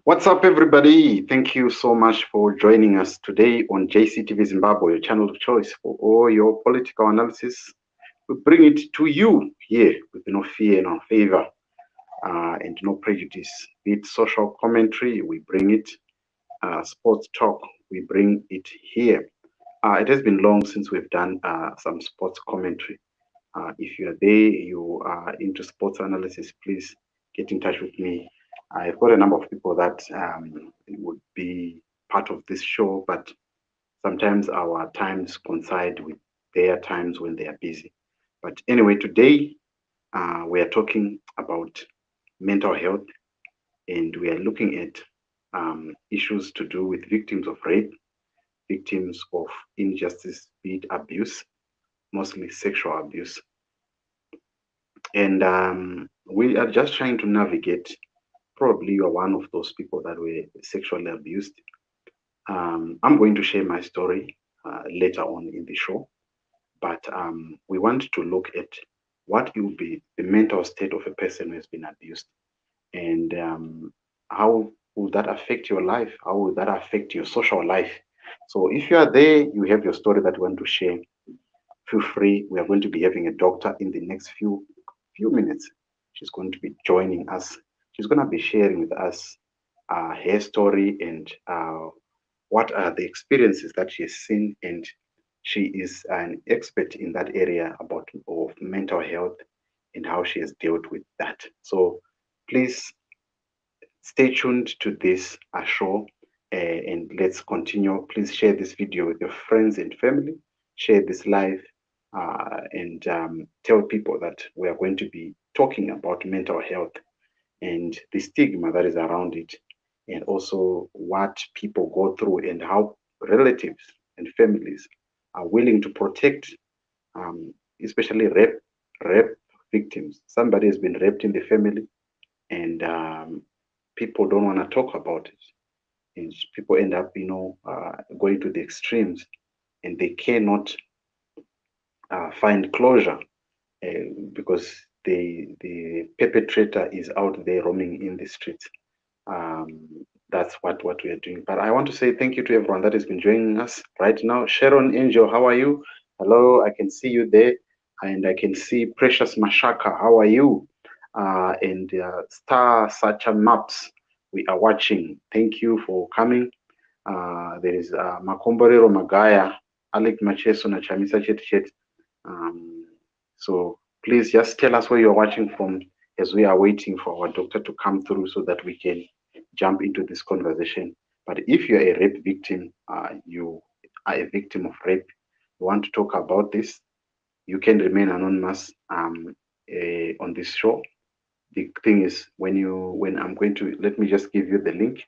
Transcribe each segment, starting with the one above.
What's up, everybody? Thank you so much for joining us today on JCTV Zimbabwe, your channel of choice for all your political analysis. We bring it to you here with no fear, no favor, and no prejudice. Be it social commentary, we bring it. Sports talk, we bring it here. It has been long since we've done some sports commentary. If you are there, you are into sports analysis, please get in touch with me. I've got a number of people that would be part of this show, but sometimes our times coincide with their times when they are busy. But anyway, today we are talking about mental health, and we are looking at issues to do with victims of rape, victims of injustice, be it abuse, mostly sexual abuse. And we are just trying to navigate. Probably you are one of those people that were sexually abused. I'm going to share my story later on in the show, but we want to look at what will be the mental state of a person who has been abused, and how will that affect your life? How will that affect your social life? So if you are there, you have your story that you want to share, feel free. We are going to be having a doctor in the next few minutes. She's going to be joining us. She's going to be sharing with us her story and what are the experiences that she has seen, and she is an expert in that area about of mental health and how she has dealt with that. So please stay tuned to this show, and let's continue. Please share this video with your friends and family. Share this live, and tell people that we are going to be talking about mental health and the stigma that is around it, and also what people go through and how relatives and families are willing to protect, especially rape victims. Somebody has been raped in the family, and people don't want to talk about it, and people end up, going to the extremes, and they cannot find closure because the perpetrator is out there roaming in the streets. Um, that's what we are doing. But I want to say thank you to everyone that has been joining us right now. Sharon Angel, how are you? Hello, I can see you there, and I can see Precious Mashaka. How are you? And Star Sacha Maps, we are watching. Thank you for coming. There is Makomborero Magaya, Alec Macheso, na Chamisa Chet Chet. So please just tell us where you're watching from as we are waiting for our doctor to come through so that we can jump into this conversation. But if you're a rape victim, you are a victim of rape, you want to talk about this, you can remain anonymous on this show. The thing is, when I'm going to, let me just give you the link.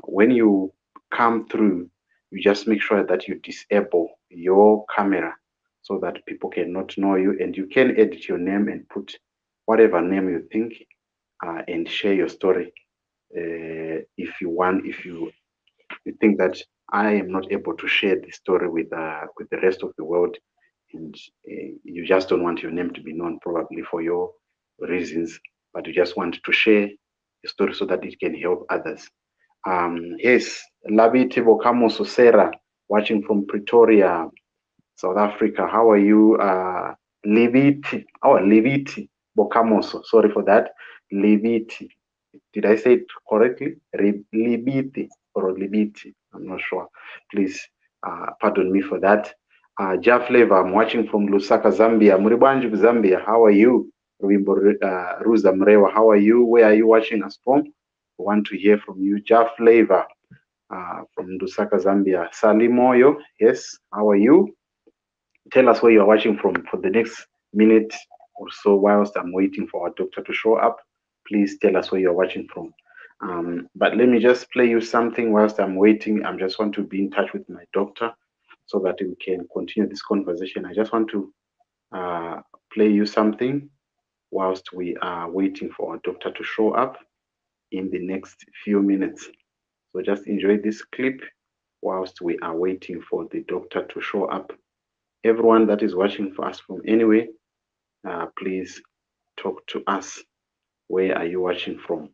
When you come through, you just make sure that you disable your camera so that people cannot know you, and you can edit your name and put whatever name you think, and share your story if you want. If you think that I am not able to share the story with the rest of the world, and you just don't want your name to be known, probably for your reasons, but you just want to share the story so that it can help others. Yes, Labiti Bokamoso Sarah, watching from Pretoria, South Africa. How are you? Liviti. Oh, Liviti Bokamoso. Sorry for that. Liviti. Did I say it correctly? Libiti or Libiti? I'm not sure. Please pardon me for that. Jeff Flavor, I'm watching from Lusaka, Zambia. Muribanju, Zambia. How are you? Ruimbo Ruza Mrewa, how are you? Where are you watching us from? We want to hear from you. Jeff Flavor from Lusaka, Zambia. Salimoyo, yes. How are you? Tell us where you are watching from for the next minute or so whilst I'm waiting for our doctor to show up. Please tell us where you're watching from. But let me just play you something whilst I'm waiting. I just want to be in touch with my doctor so that we can continue this conversation. I just want to play you something whilst we are waiting for our doctor to show up in the next few minutes. So just enjoy this clip whilst we are waiting for the doctor to show up. Everyone that is watching for us from anywhere, please talk to us. Where are you watching from?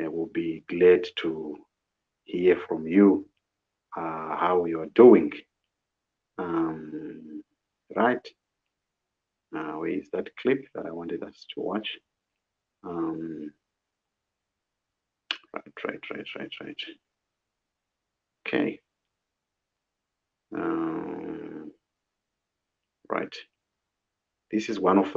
we'll be glad to hear from you how you're doing. Right. Where is that clip that I wanted us to watch? Right. Okay. Right. This is one of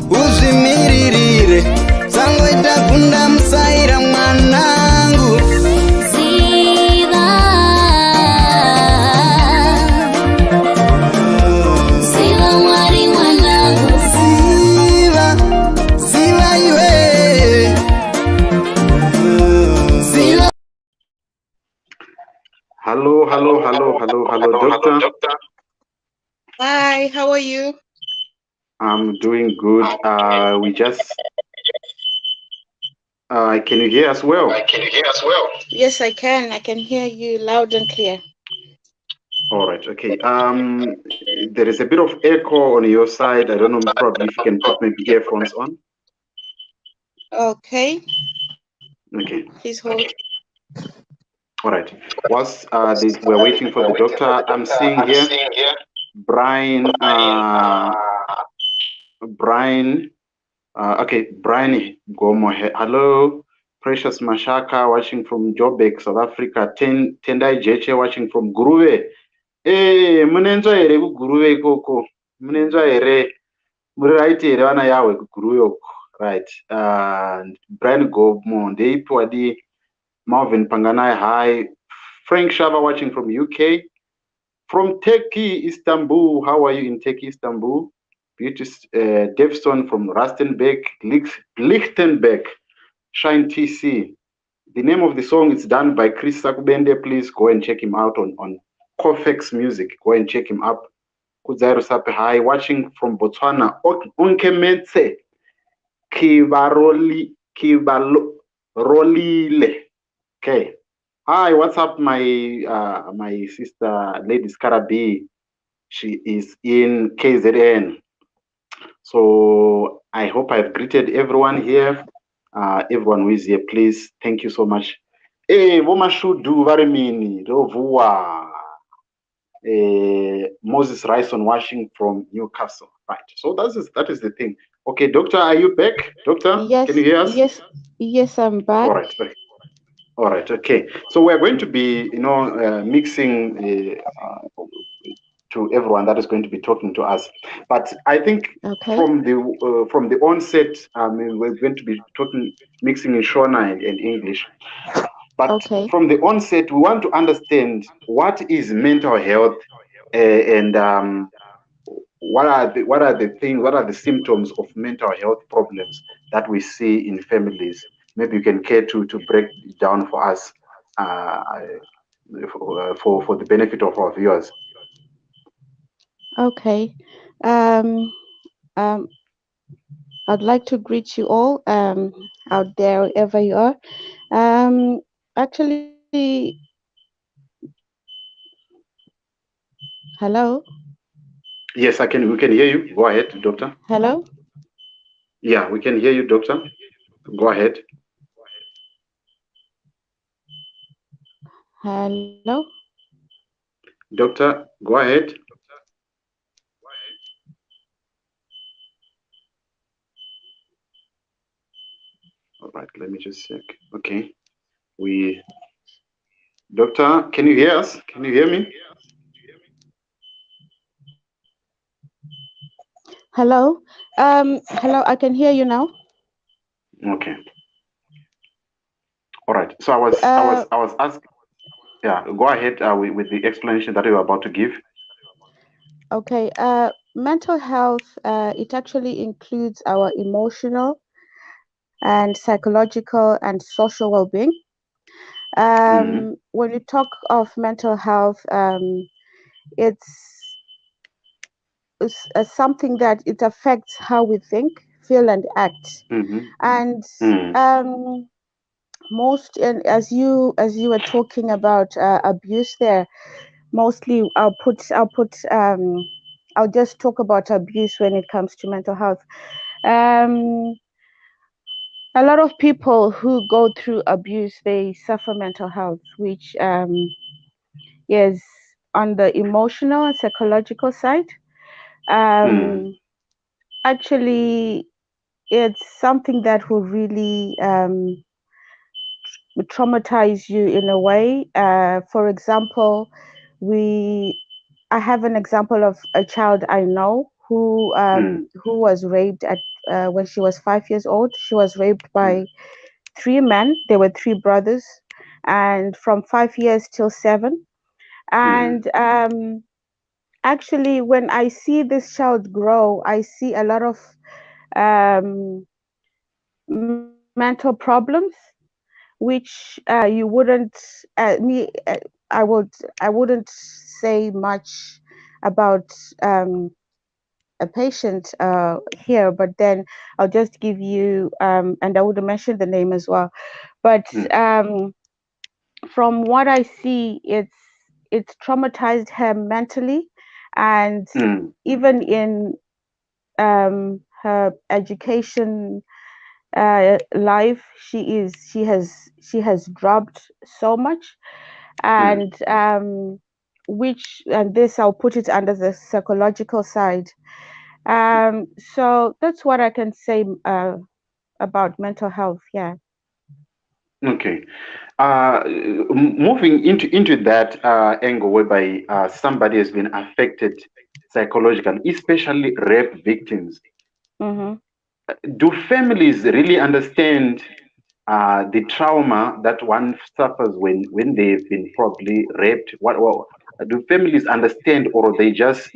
uzvimiririre zangoita kunda musaira mwanangu ziva mwari mwanangu ziva iwe ziva. Hello, doctor. Hi, how are you? I'm doing good. We just. Can you hear us well? Yes, I can. I can hear you loud and clear. All right. Okay. There is a bit of echo on your side. I don't know. Probably if you can put maybe earphones on. Okay. Okay. Please hold. All right. Whilst we're waiting for the doctor, I'm seeing here Brian. Okay, Brian Gomo. Hello, Precious Mashaka watching from Joburg, South Africa. Tendai Jeche watching from Guruve. Munenza ere kuGuruve ikoko. Munenza ere. Muri right ere vana yawe kuGuruve uko. Right. Brian Gomo. Ndeipiwa di Marvin Panganai. Hi. Frank Shava watching from UK. From Turkey, Istanbul. How are you in Turkey, Istanbul? Beauty Devston from Rustenburg, Lichtenberg, Shine TC. The name of the song is done by Chris Sakubende. Please go and check him out on Cofex Music. Go and check him up. Kuzairu Sape, hi. Watching from Botswana, Onkemetse Kibarolile. Okay. Hi, what's up, my sister, Lady Scarabi? She is in KZN. So I hope I've greeted everyone here. Everyone who is here, please. Thank you so much. Voma Shudu Varimini, Rovua. Moses Ryson watching from Newcastle. Right. So that is the thing. Okay, doctor, are you back? Doctor, yes, can you hear us? Yes, I'm back. All right. Okay. So we're going to be, mixing to everyone that is going to be talking to us. But I think from the onset, we're going to be mixing in Shona and English. But from the onset, we want to understand what is mental health and what are the symptoms of mental health problems that we see in families. Maybe you can care to break it down for us for the benefit of our viewers. Okay. I'd like to greet you all out there, wherever you are. Actually, hello? Yes, we can hear you. Go ahead, doctor. Hello? Yeah, we can hear you, doctor. Go ahead. Hello? Doctor, go ahead. All right, let me just check. Okay. Doctor, can you hear us? Can you hear me? Hello? Hello, I can hear you now. Okay. All right. So I was asking. Yeah, go ahead with the explanation that you were about to give. Okay. Mental health, it actually includes our emotional and psychological and social well-being. When you talk of mental health, it's something that it affects how we think, feel and act. Mm-hmm. And Mm. most, and as you were talking about abuse there, mostly I'll just talk about abuse when it comes to mental health. Um, a lot of people who go through abuse, they suffer mental health, which is on the emotional and psychological side. Mm. Um, Actually, it's something that will really traumatize you in a way. For example, we I have an example of a child I know Mm. who was raped at when she was 5 years old. She was raped Mm. by three men. They were three brothers, and from 5 years till 7. Mm. And actually, when I see this child grow, I see a lot of um, mental problems, which you wouldn't me I wouldn't say much about um, a patient here, but then I'll just give you and I would mention the name as well. But Mm. from what I see, it's traumatized her mentally, and Mm. even in her education life, she has dropped so much. Mm. And which and this I'll put it under the psychological side. So that's what I can say about mental health. Yeah. Okay. Moving into that angle whereby somebody has been affected psychologically, especially rape victims, Mm-hmm. do families really understand the trauma that one suffers when they've been probably raped? What do families understand, or they just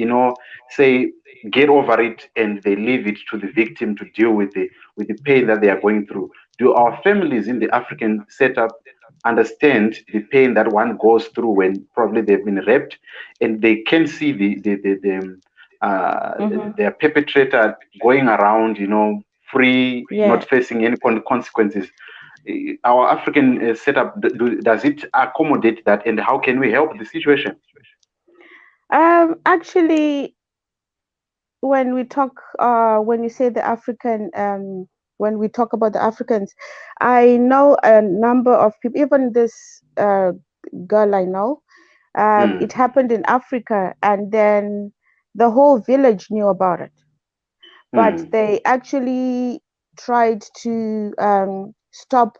say get over it and they leave it to the victim to deal with the pain that they are going through? Do our families in the African setup understand the pain that one goes through when probably they've been raped, and they can see uh, Mm-hmm. their perpetrator going around, free, not Yeah. facing any consequences? Our African setup, does it accommodate that, and how can we help the situation? Actually, when we talk when you say the African when we talk about the Africans, I know a number of people, even this girl I know, it Mm, happened in Africa, and then the whole village knew about it, but mm, they actually tried to stop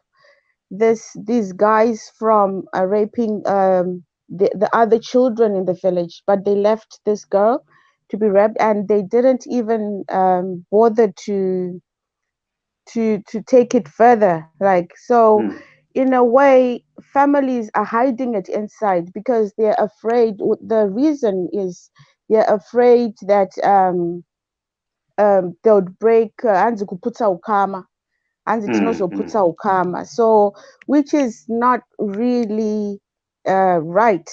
these guys from raping the other children in the village, but they left this girl to be raped, and they didn't even bother to take it further. Like, so mm, in a way, families are hiding it inside because they're afraid. The reason is they're afraid that they would break hanzi kuputsa ukama, hanzi mm, mm, tinozoputsa ukama, so which is not really right.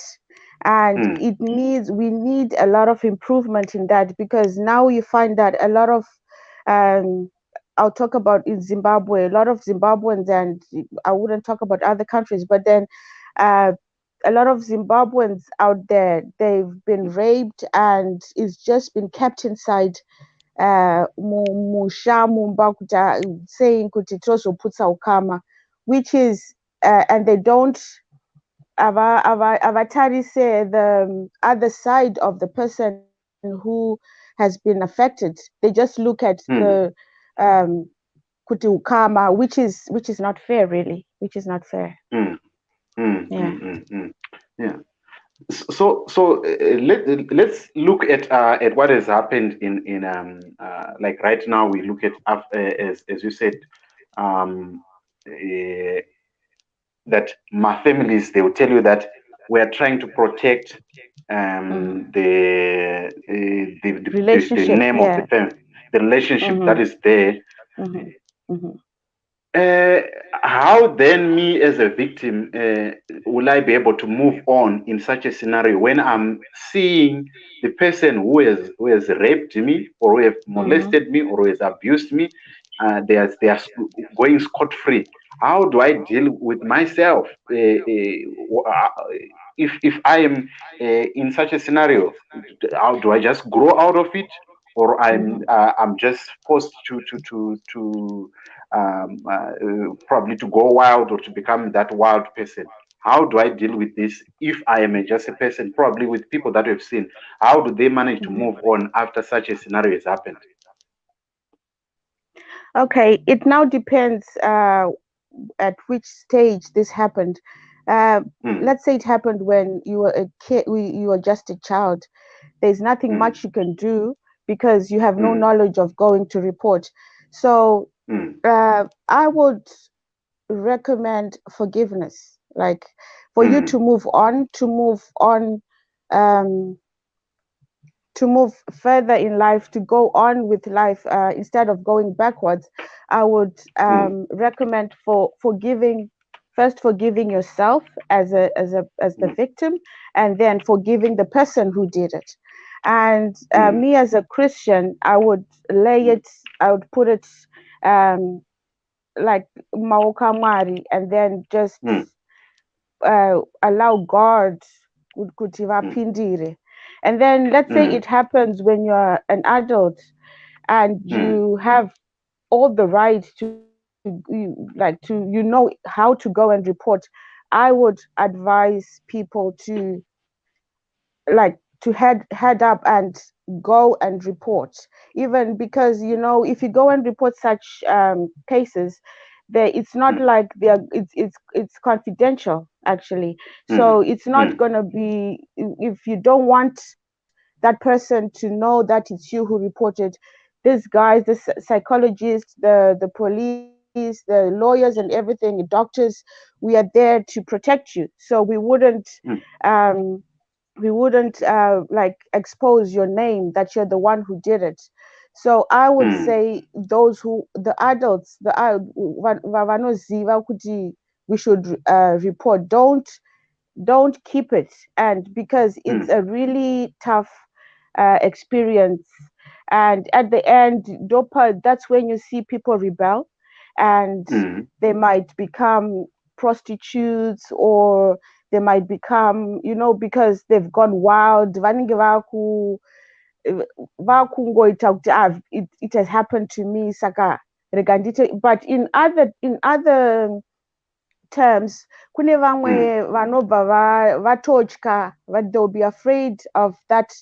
And mm, we need a lot of improvement in that, because now you find that a lot of um, I'll talk about in Zimbabwe, a lot of Zimbabweans, and I wouldn't talk about other countries, but then uh, a lot of Zimbabweans out there, they've been raped and it's just been kept inside musha mumba saying kuti tozoputsa ukama, which is and they don't avatarise the other side of the person who has been affected. They just look at the mm, um kuti ukama, which is not fair, really, which is not fair. mm, mm, Yeah. mm, mm, mm. Yeah. So let's look at what has happened in like right now. We look at as you said, um, uh, that my families, they will tell you that we are trying to protect Hmm. the Relationship. name of the Yeah. family, the relationship Hmm. that is there. Hmm. Hmm. Uh, how then me as a victim will I be able to move on in such a scenario when I'm seeing the person who has raped me or who have molested me or who has abused me, they are going scot-free? How do I deal with myself if I am in such a scenario? How do I just grow out of it, or I'm just forced to probably to go wild or to become that wild person? How do I deal with this if I am just a person, probably with people that we've seen? How do they manage to move on after such a scenario has happened? Okay, it now depends at which stage this happened. Let's say it happened when you were a kid, you were just a child. There's nothing much you can do because you have no knowledge of going to report. So I would recommend forgiveness, like for you to move on, um, to move further in life, to go on with life instead of going backwards. I would recommend forgiving yourself as the victim, and then forgiving the person who did it. And me as a Christian, I would put it like Maukamari, and then just allow God kuti vapindire. And then let's say it happens when you're an adult and you have all the right to how to go and report. I would advise people to head up and go and report, even because if you go and report such cases, it's not like it's confidential actually. So it's not going to be, if you don't want that person to know that it's you who reported, these guys, the psychologists, the police, the lawyers and everything, doctors, we are there to protect you. So um we wouldn't expose your name that you're the one who did it. So I would say the adults, vanoziva kuti we should report, don't keep it, and because it's a really tough experience. And at the end, that's when you see people rebel, and they might become prostitutes, or they might become, because they've gone wild. It has happened to me, saka regandite. But in other terms, kune vamwe vanobva vatotya, they'll be afraid of that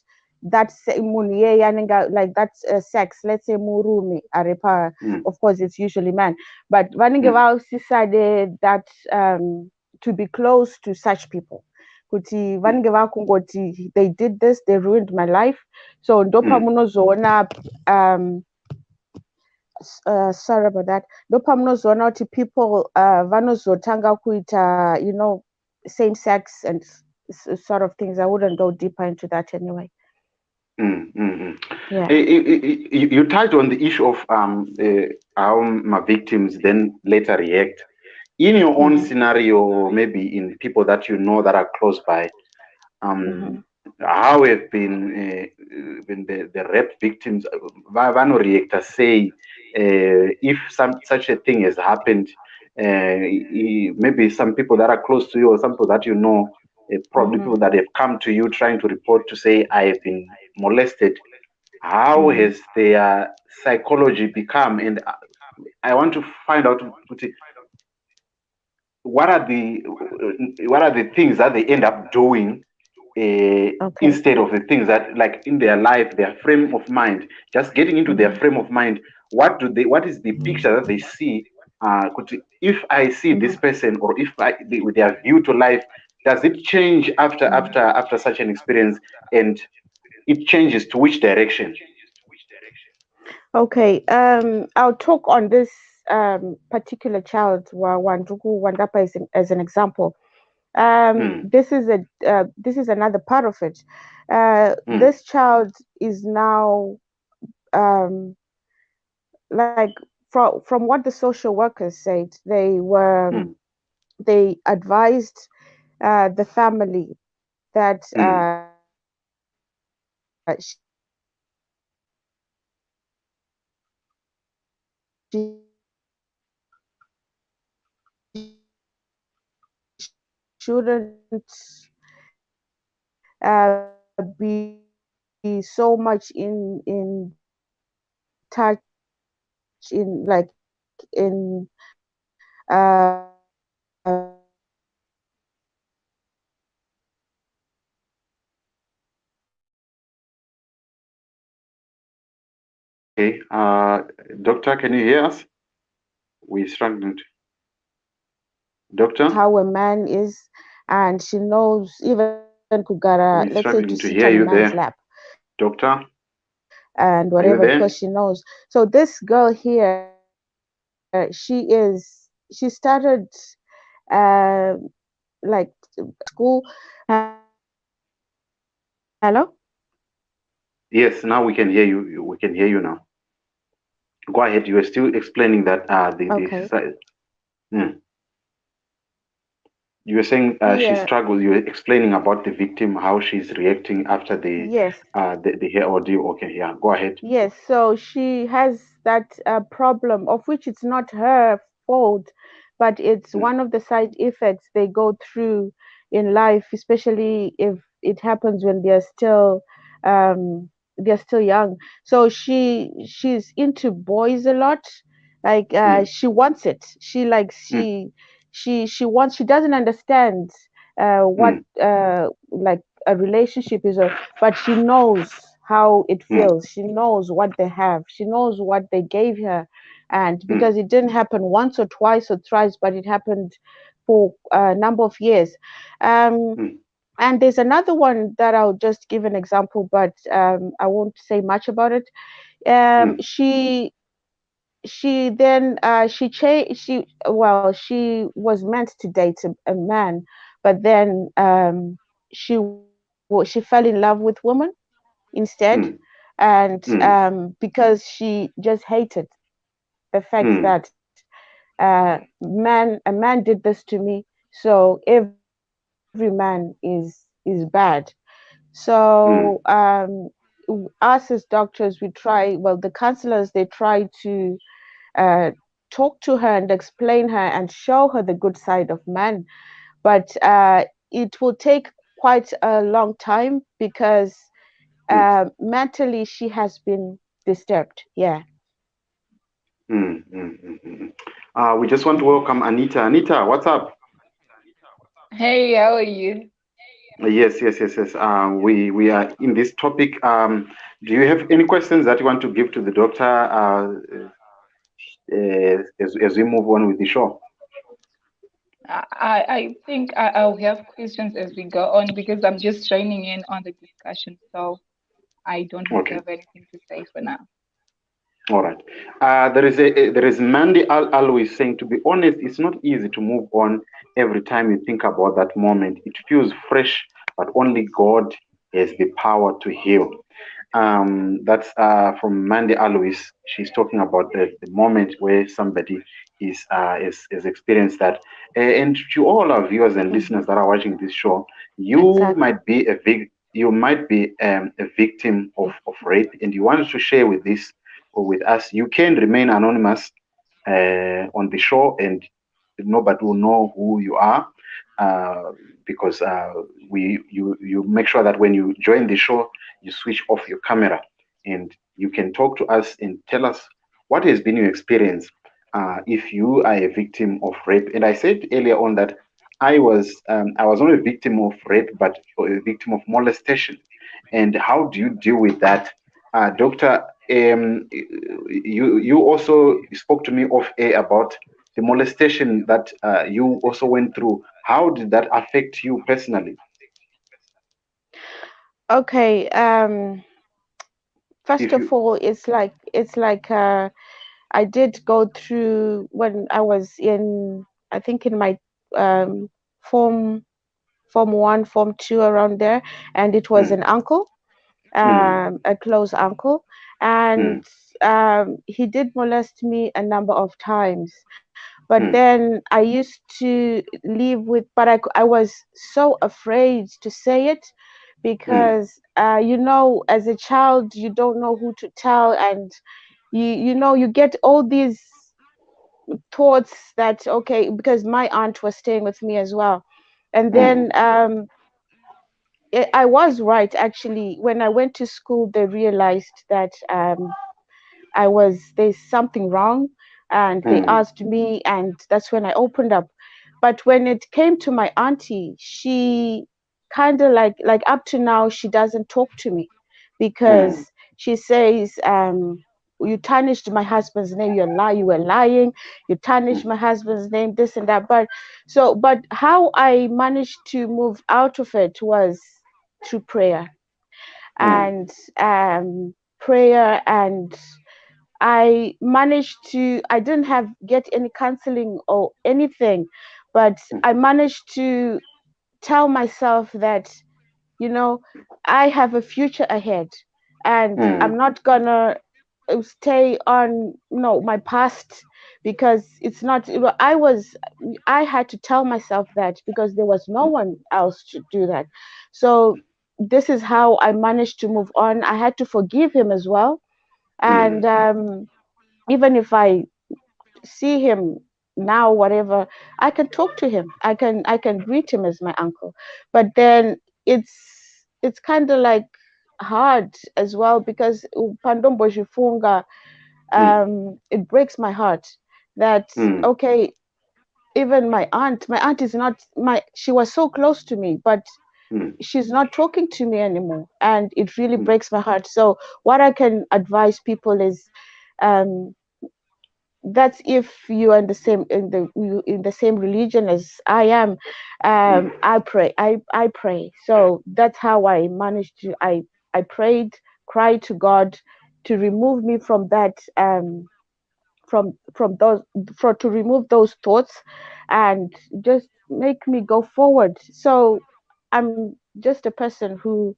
munhu iyeye anenge like that sex. Let's say murume aripa, of course it's usually man, but vanenge vasisade that to be close to such people, kuti vanenge vakungoti they did this, they ruined my life. So ndopamunozoona sorry about that. Ndopamunozoona kuti people vanozotanga kuita same sex and sort of things. I wouldn't go deeper into that anyway. Yeah. You touched on the issue of how my victims then later react. In your own scenario, maybe in people that you know that are close by, how have been the rape victims vano react, say if such a thing has happened, maybe some people that are close to you or some people that you know, probably people that have come to you trying to report to say I have been molested. How has their psychology become? And I want to find out what are the things that they end up doing instead of the things that, like, in their life, their frame of mind, just getting into their frame of mind. What is the picture that they see? If I see this person, or if with their view to life, does it change after such an experience, and it changes to which direction? Okay, I'll talk on this particular child, Wanduku Wandapa, as an example. This is another part of it. This child is now like from what the social workers said, mm, they advised the family that mm. shouldn't be so much touch in Okay, doctor, can you hear us? We're struggling to. Doctor, how a man is, and she knows even Kugara, let's say, we're to sit struggling on to a hear man's you lap there. Doctor, and are whatever, you because there? she knows. So this girl here, she started uh, like school. Hello? Yes, now we can hear you. We can hear you now. Go ahead. You were still explaining that the Okay. mm. You were saying she Yeah. struggled. You were explaining about the victim, how she's reacting after Yes. the hair ordeal. Okay, yeah. Go ahead. Yes. So she has that problem, of which it's not her fault, but it's Mm, one of the side effects they go through in life, especially if it happens when um, they're still young. So she's into boys a lot. Like mm, she wants it. mm, She wants. She doesn't understand what mm, like a relationship is, but she knows how it mm, feels. She knows what they have. She knows what they gave her, and mm, because it didn't happen once or twice or thrice, but it happened for a number of years. Um, mm, and there's another one that I'll just give an example, but I won't say much about it. mm, She then she changed. She was meant to date a man, but then she fell in love with women instead, mm, and mm, because she just hated the fact mm, that a man did this to me, so every man is bad. So mm, us as doctors, we try. Well, the counselors, they try to uh, talk to her and explain her and show her the good side of man, but it will take quite a long time because mm, mentally she has been disturbed. Yeah. mm, mm, mm, mm. We just want to welcome Anita. Anita, what's up? Hey, how are you? Yes, yes, yes, yes. We are in this topic. Do you have any questions that you want to give to the doctor as we move on with the show? I think I'll have questions as we go on because I'm just joining in on the discussion, so I don't Okay. have anything to say for now. All right. There is Mandy always saying, to be honest, it's not easy to move on every time you think about that moment. It feels fresh, but only God has the power to heal. That's from Mandy Alois. She's talking about the moment where somebody is experienced that. And to all our viewers and Hmm. listeners that are watching this show, you Exactly. might be you might be a victim of rape, and you wanted to share with this or with us. You can remain anonymous on the show, and nobody will know who you are because you make sure that when you join the show, you switch off your camera and you can talk to us and tell us what has been your experience if you are a victim of rape. And I said earlier on that I was not a victim of rape, but a victim of molestation. And how do you deal with that, Doctor? You also spoke to me off air about the molestation that you also went through. How did that affect you personally? Okay. First If of you, all, it's like I did go through when I was in, I think in my um, form form one, form two, around there, and it was mm, an uncle, mm, a close uncle, and mm, he did molest me a number of times. But Mm, then I used to live with, but I was so afraid to say it mm, because, as a child, you don't know who to tell, and you get all these thoughts that, okay, because my aunt was staying with me as well. And mm, then I was right, actually. When I went to school, they realized that there's something wrong, and they mm, asked me, and that's when I opened up. But when it came to my auntie, she kind of like up to now, she doesn't talk to me because mm, she says, you tarnished my husband's name, you were lying, you tarnished mm, my husband's name, this and that. But how I managed to move out of it was through prayer, mm, and prayer. And I didn't get any counseling or anything, but mm, I managed to tell myself that, you know, I have a future ahead, and I'm mm, not gonna stay on, my past, because it's not, I had to tell myself that because there was no one else to do that. So this is how I managed to move on. I had to forgive him as well. And mm, even if I see him now, whatever, I can talk to him, I can greet him as my uncle. But then it's kind of like hard as well, because Pandombo Jifunga, mm, it breaks my heart that, mm, okay, even my aunt is not my she was so close to me, but mm, she's not talking to me anymore, and it really mm, breaks my heart. So what I can advise people is, um that's if you are in the same religion as I am. mm, I pray. So that's how I managed to. I prayed, cried to God to remove me from that, from those, to remove those thoughts, and just make me go forward. So I'm just a person who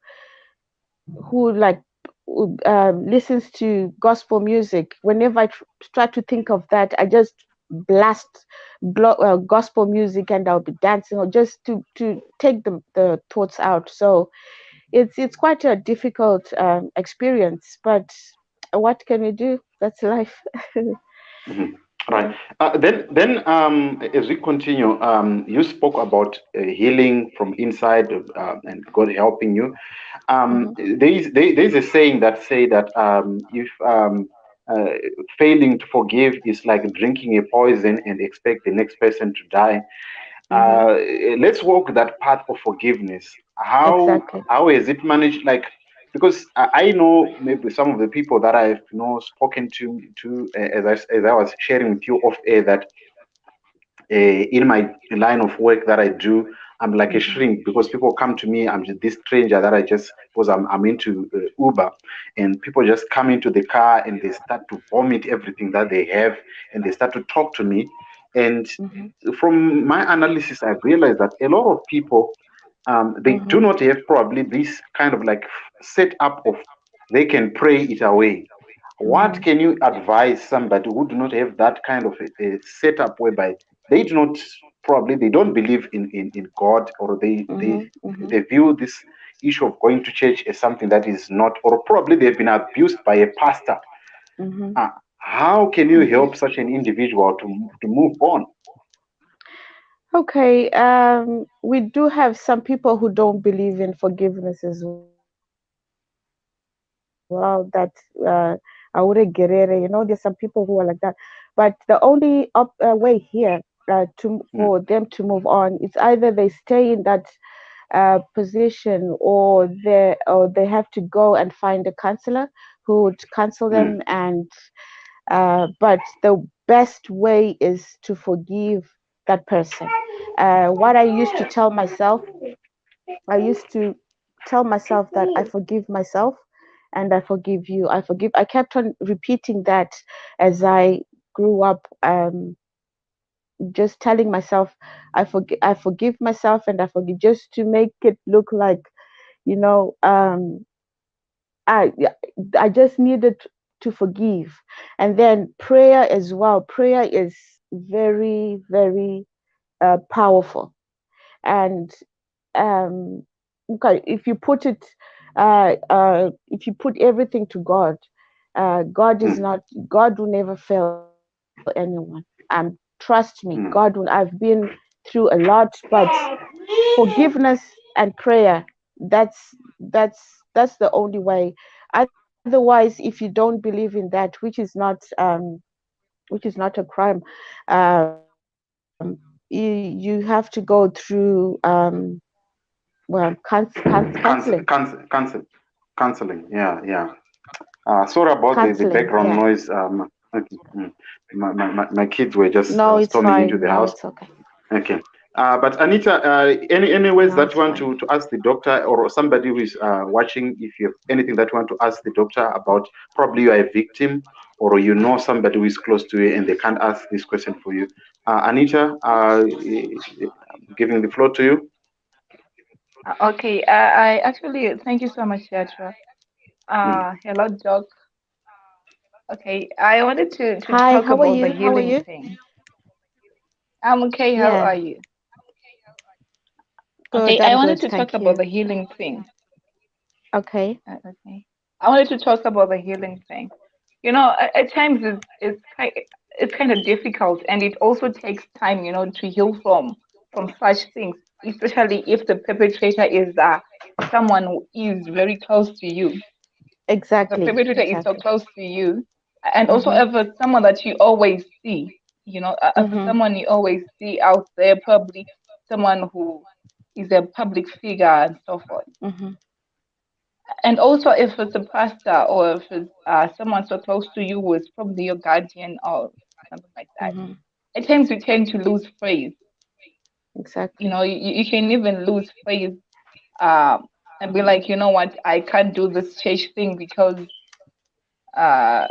like listens to gospel music. Whenever I try to think of that, I just blast gospel music, and I'll be dancing, or just to take the thoughts out. So it's quite a difficult experience, but what can you do? That's life. mhm. Yeah. Right. Then, as we continue, you spoke about healing from inside, and God helping you. Hmm. There is a saying that say that if uh, failing to forgive is like drinking a poison and expect the next person to die. Hmm. uh, let's walk that path of forgiveness. Exactly. How is it managed? Like, because I know maybe some of the people that I've spoken to, as I was sharing with you off air, that in my line of work that I do, I'm like a Hmm. shrink because people come to me. I'm just this stranger that I just, because I'm into Uber, and people just come into the car and they start to vomit everything that they have, and they start to talk to me. And Hmm. from my analysis, I've realized that a lot of people, they do Hmm. not have probably this kind of like setup of they can pray it away. What Hmm. can you advise somebody who do not have that kind of a setup whereby they do not, probably they don't believe in God, or Hmm. Hmm. they view this issue of going to church as something that is not, or probably they've been abused by a pastor. Hmm. How can you help such an individual to move on? Okay, we do have some people who don't believe in forgiveness as well. That Aure Guerrere, there's some people who are like that. But the only way here, for Mm, them to move on, it's either they stay in that position, or they have to go and find a counselor who would counsel mm, them. And but the best way is to forgive that person. What I used to tell myself that I forgive myself, and I forgive you. I kept on repeating that as I grew up, just telling myself I forgive myself, and I forgive, just to make it look like, you know, I I just needed to forgive. And then prayer as well. Prayer is very, very powerful. And okay, if you put everything to God, God will never fail anyone. Trust me, God will. I've been through a lot, but forgiveness and prayer, that's the only way. Otherwise, if you don't believe in that, which is not a crime, you have to go through well, counseling. Counseling. Yeah, yeah. Sorry about the Counseling, background yeah. noise. Okay, my kids were just No, it's storming into fine. the No, house. it's okay. Okay. But Anita, any ways No, that it's you want fine. to ask the doctor or somebody who is watching, if you have anything that you want to ask the doctor about, probably you are a victim or you know somebody who is close to you and they can't ask this question for you. Anita, giving the floor to you. Okay, I actually thank you so much, Yatra. Mm. Hello, Doc. Okay, I wanted to Hi, talk how are about the you? How are healing you? thing. I'm okay. How Yeah, are you? Okay, good. I I'm wanted good. to talk Thank about you. the healing thing. Okay. Okay, I wanted to talk about the healing thing. You know, at times it's kind of difficult, and it also takes time, to heal from such things, especially if the perpetrator is someone who is very close to you. The Exactly. perpetrator is so Exactly. close to you, and also Mhm. if it's someone that you always see, if it's Mhm. someone you always see out there, probably someone who is a public figure and so forth. Mhm. And also, if it's a pastor or if it's someone so close to you who is probably your guardian or something like that, Mhm. at times you tend to lose faith. Exactly. You can even lose faith and be like, you know what, I can't do this church thing because uh,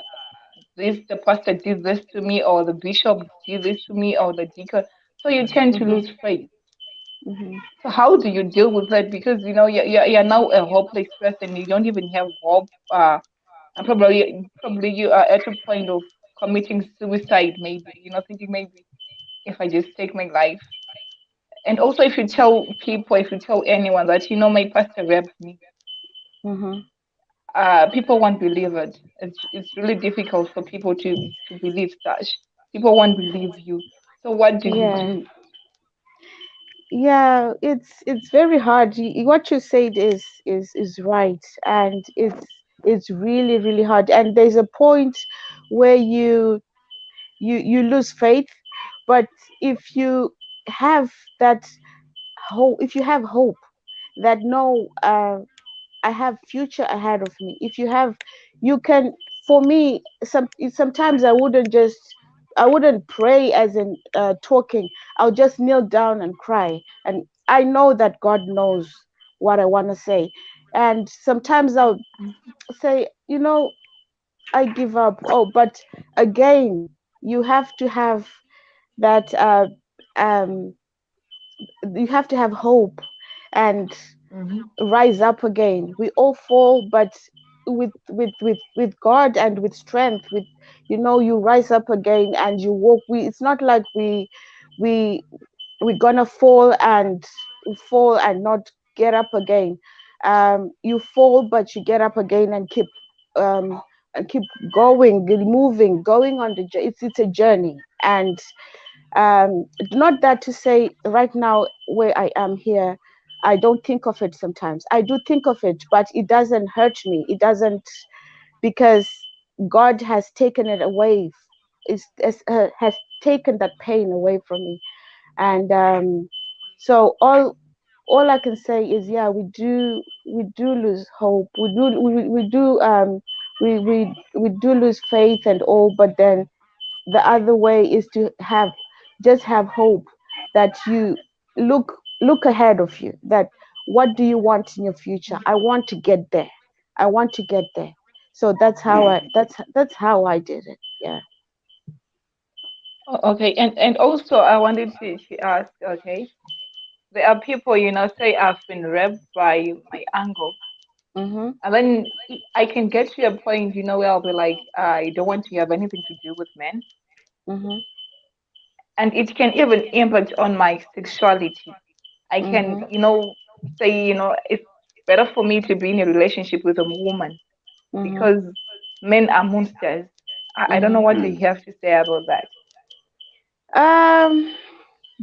the pastor did this to me, or the bishop did this to me, or the deacon. So you tend to Mhm. lose faith. Mhm. So how do you deal with that? Because you're now a hopeless person. You don't even have hope. And probably you are at a point of committing suicide. Maybe thinking maybe if I just take my life. And also, if you tell people, if you tell anyone that my pastor raped me, Mhm. people won't believe it. It's really difficult for people to believe such. People won't believe you. So what do you Yeah. do? Yeah, it's very hard. What you said is right, and it's really really hard. And there's a point where you lose faith, but if you have that hope, if you have hope that no, I have future ahead of me. If you have, you can. For me, sometimes I wouldn't pray as in talking. I'll just kneel down and cry, and I know that God knows what I want to say. And sometimes I'll say, I give up. Oh, but again, you have to have that. Um, you have to have hope, and Mm-hmm. rise up again. We all fall, but with God and with strength, with you rise up again and you walk. It's not like we we're gonna fall and not get up again. You fall, but you get up again um and keep going, moving, going on it's a journey. And not that to say right now where I am here, I don't think of it. Sometimes I do think of it, but it doesn't hurt me. It doesn't, because God has taken it away. Has taken that pain away from me. And so all I can say is, yeah, we do lose hope. We do lose faith and all, but then the other way is to have hope, that you look ahead of you, that what do you want in your future? I want to get there. I want to get there. So that's how I did it. Yeah. Okay, and also I wanted to ask. Okay, there are people say I've been raped by my uncle. Mhm. And then I can get to a point, where I'll be like, I don't want to have anything to do with men. Mhm. And it can even impact on my sexuality. I can, Mhm. say, it's better for me to be in a relationship with a woman Mhm. because men are monsters. I don't know Mhm. what you Mm, have to say about that. Um,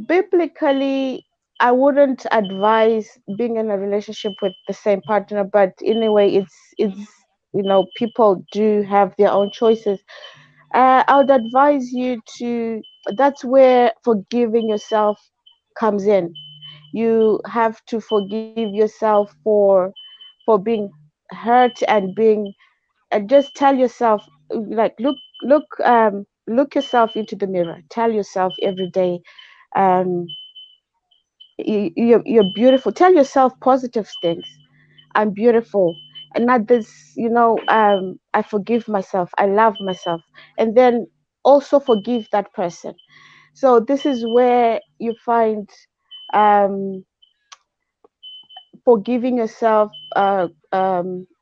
biblically, I wouldn't advise being in a relationship with the same partner, but in a way, it's people do have their own choices. I would advise you to. That's where forgiving yourself comes in. You have to forgive yourself for being hurt and being just tell yourself like look yourself into the mirror. Tell yourself every day, um you're beautiful. Tell yourself positive things. I'm beautiful, and not this, I forgive myself, I love myself, and then also forgive that person. So this is where you find um forgiving yourself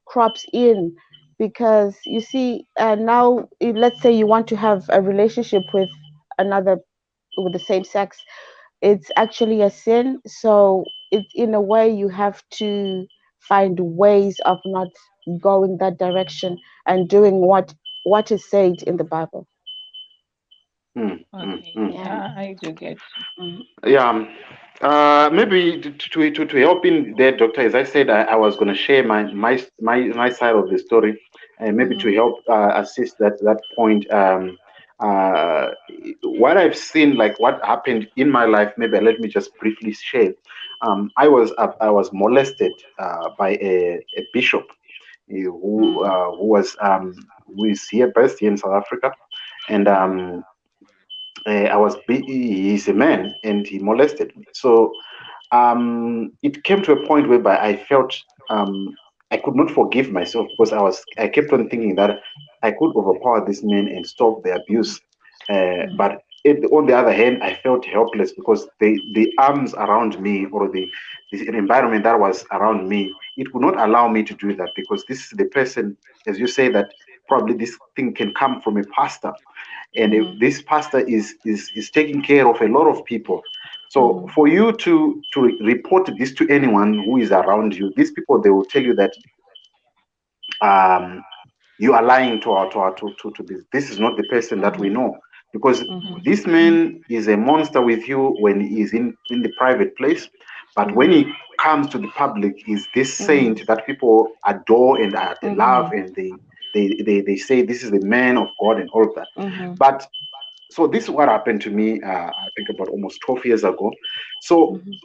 crops in, because you see, now let's say you want to have a relationship with another, with the same sex. It's actually a sin, so it's in a way you have to find ways of not going that direction and doing what is said in the Bible. Okay, Yeah. I do get you. Mhm. Yeah. Maybe to help in there, doctor, as I said, I was going to share my side of the story, and maybe Mhm. to help assist that point. Uh, what I've seen, like what happened in my life, maybe let me just briefly share. I was molested by a bishop who is here based here in South Africa, and he's a man and he molested me. So it came to a point whereby I felt I could not forgive myself because I kept on thinking that I could overpower this man and stop the abuse. But on the other hand, I felt helpless because the arms around me, or the environment that was around me, it would not allow me to do that, because this is the person, as you say, that probably this thing can come from a pastor, and Mhm. this pastor is taking care of a lot of people. So Mhm. for you to report this to anyone who is around you, these people, they will tell you that um, you are lying to this is not the person that we Mhm. know, because Mhm. this man is a monster with you when he is in the private place, but when Mhm. he comes to the public, he's this Mhm. saint that people adore and they love, Mhm. and they say this is the man of God and all of that. Mhm. But so this is what happened to me, I think about almost 12 years ago. So Mhm.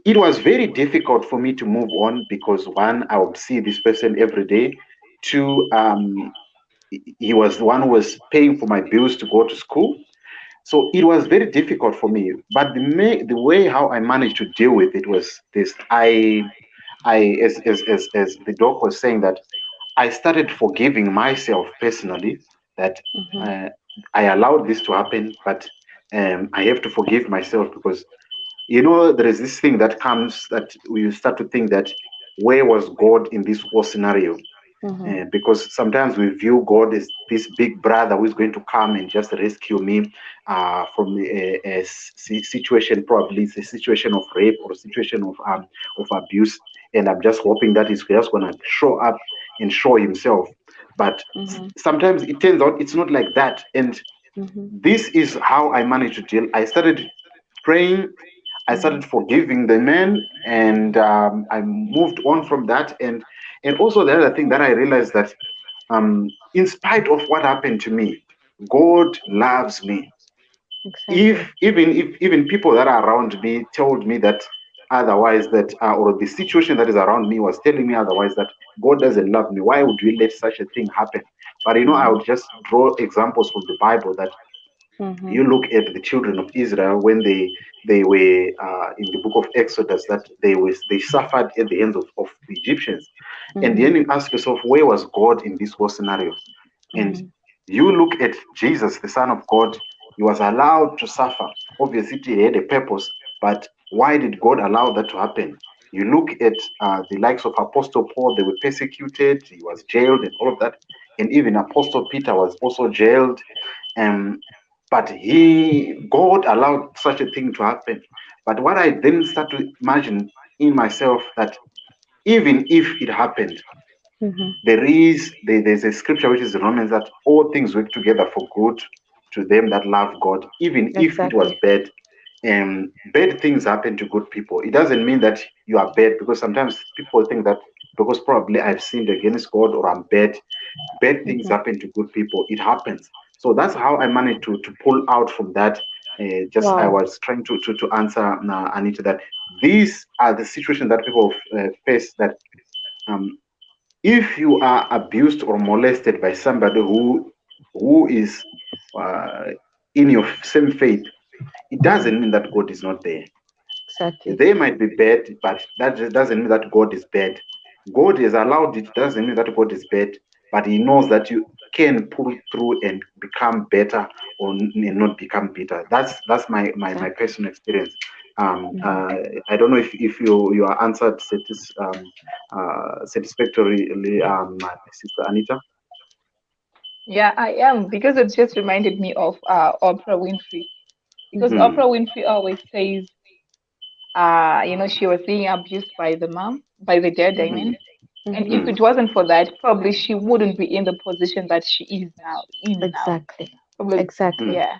it was very difficult for me to move on, because one, I would see this person every day. Two, he was the one who was paying for my bills to go to school. So it was very difficult for me. But the way how I managed to deal with it was this. As the doc was saying, that I started forgiving myself personally, that Mhm. uh, I allowed this to happen, but I have to forgive myself, because there is this thing that comes, that we start to think that, where was God in this whole scenario? Mhm. Because sometimes we view God as this big brother who is going to come and just rescue me from a situation, probably it's a situation of rape or a situation of abuse, and I'm just hoping that he's just going to show up and show himself. But Mhm. sometimes it turns out it's not like that, and Mhm. this is how I managed to deal. I started praying. I Mhm. started forgiving the man, and I moved on from that. And also the other thing that I realized, that in spite of what happened to me, God loves me. Exactly. If even people that are around me told me that otherwise, that or the situation that is around me was telling me otherwise, that God doesn't love me, why would we let such a thing happen? But I Mhm. would just draw examples from the Bible, that Mhm. you look at the children of Israel when they were in the book of Exodus, that they suffered at the hands of the Egyptians, and then Mhm. you ask yourself, where was God in this whole scenario? And Mhm. you look at Jesus, the Son of God. He was allowed to suffer. Obviously, he had a purpose, but why did God allow that to happen? You look at the likes of Apostle Paul, they were persecuted, he was jailed, and all of that. And even Apostle Peter was also jailed. But God allowed such a thing to happen. But what I then start to imagine in myself that even if it happened, there's a scripture which is in Romans that all things work together for good to them that love God, even if it was bad. Bad things happen to good people. It doesn't mean that you are bad, because sometimes people think that because probably I've sinned against God or I'm bad things happen to good people. It happens. So that's how I managed to pull out from that. I was trying to answer Anita, that these are the situations that people face, that if you are abused or molested by somebody who is in your same faith, it doesn't mean that God is not there. Exactly. They might be bad, but that doesn't mean that God is bad. God has allowed it, doesn't mean that God is bad, but He knows that you can pull through and become better or not become bitter. That's my personal experience. I don't know if you are answered satisfactorily, Sister Anita. Yeah, I am, because it just reminded me of Oprah Winfrey. Because Oprah Winfrey always says, she was being abused by the mom, by the dad, I mean. And if it wasn't for that, probably she wouldn't be in the position that she is now. Exactly. Probably, Exactly. yeah.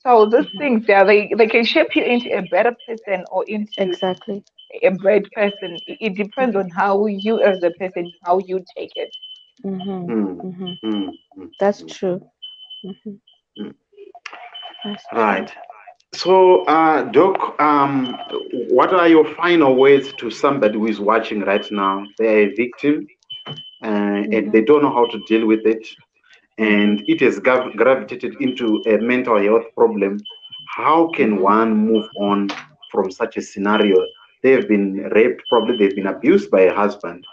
So those things, yeah, they can shape you into a better person or into a bad person. It depends on how you, as a person, how you take it. That's true. Right. So, Doc, what are your final words to somebody who is watching right now? They're a victim, and they don't know how to deal with it, and it has gravitated into a mental health problem. How can one move on from such a scenario? They have been raped, probably they've been abused by a husband.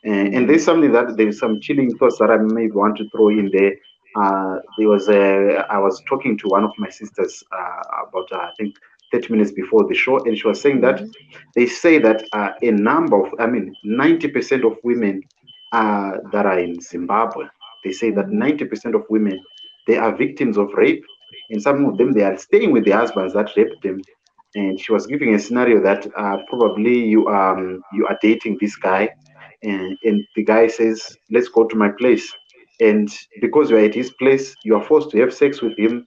And there's some chilling thoughts that I maybe want to throw in there. I was talking to one of my sisters about, I think, 30 minutes before the show, and she was saying that they say that 90% of women that are in Zimbabwe, they say that 90% of women, they are victims of rape, and some of them, they are staying with the husbands that raped them. And she was giving a scenario that probably you are dating this guy, and the guy says, let's go to my place. And because you're at his place, you are forced to have sex with him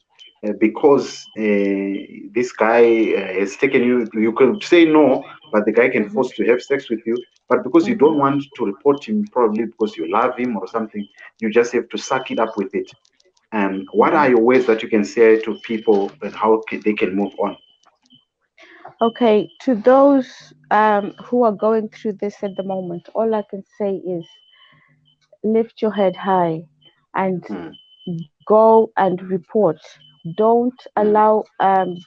because this guy has taken you. You can say no, but the guy can force to have sex with you. But because you don't want to report him, probably because you love him or something, you just have to suck it up with it. What are your ways that you can say to people and how they can move on? Okay, to those who are going through this at the moment, all I can say is lift your head high and go and report. Don't allow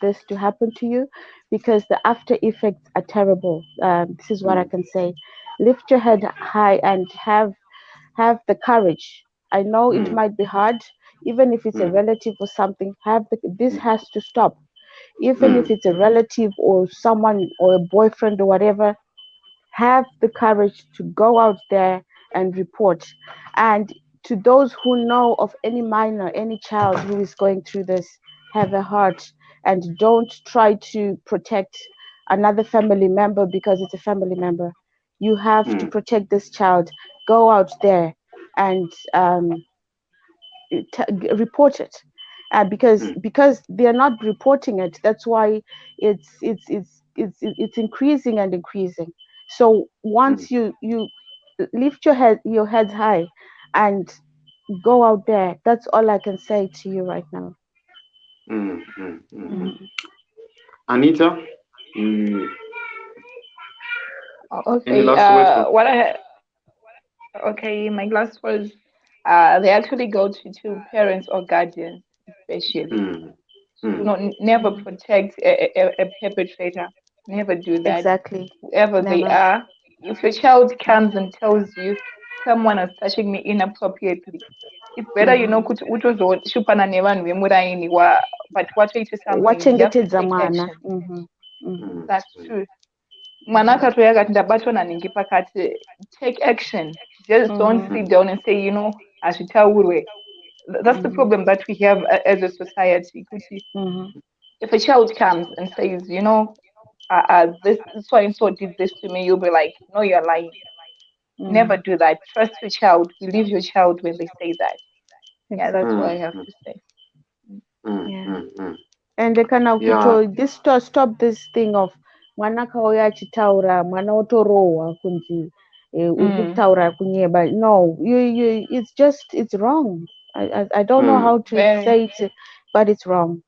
this to happen to you, because the after effects are terrible. This is what I can say. Lift your head high and have the courage. I know it might be hard, even if it's a relative or something. This has to stop. Even if it's a relative or someone or a boyfriend or whatever, have the courage to go out there and report. And to those who know of any minor, any child who is going through this, have a heart and don't try to protect another family member because it's a family member. You have to protect this child. Go out there and report it. Because they're not reporting it, that's why it's increasing and increasing. So once you lift your heads high and go out there, that's all I can say to you right now. Anita, any Okay, last words? what I had, okay, my last was, they actually go to parents or guardians, especially. Do not never protect a perpetrator. Never do that. Exactly. Whoever they Never. are, if your child comes and tells you someone is touching me inappropriately, it's better kuti utozoshupana nevanhu vemuraini but watoita something, you have to Wachengetedza take mwana. action. That's true. mwana akatouya akati ndabatwa nanhingi pakati, take action. Just don't sit down and say, hazvitaurwe. That's the problem that we have as a society. If a child comes and says, this so and so did this to me, you'll be like, no, you're lying. Never do that. Trust your child. Believe your child when they say that. Yeah, that's what I have to say. And kana kuto stop this thing of mwana kauya achitaura mwana otorohwa kunzi uri kutaura kunyeba. No, it's wrong. I don't know how to say it, but it's wrong.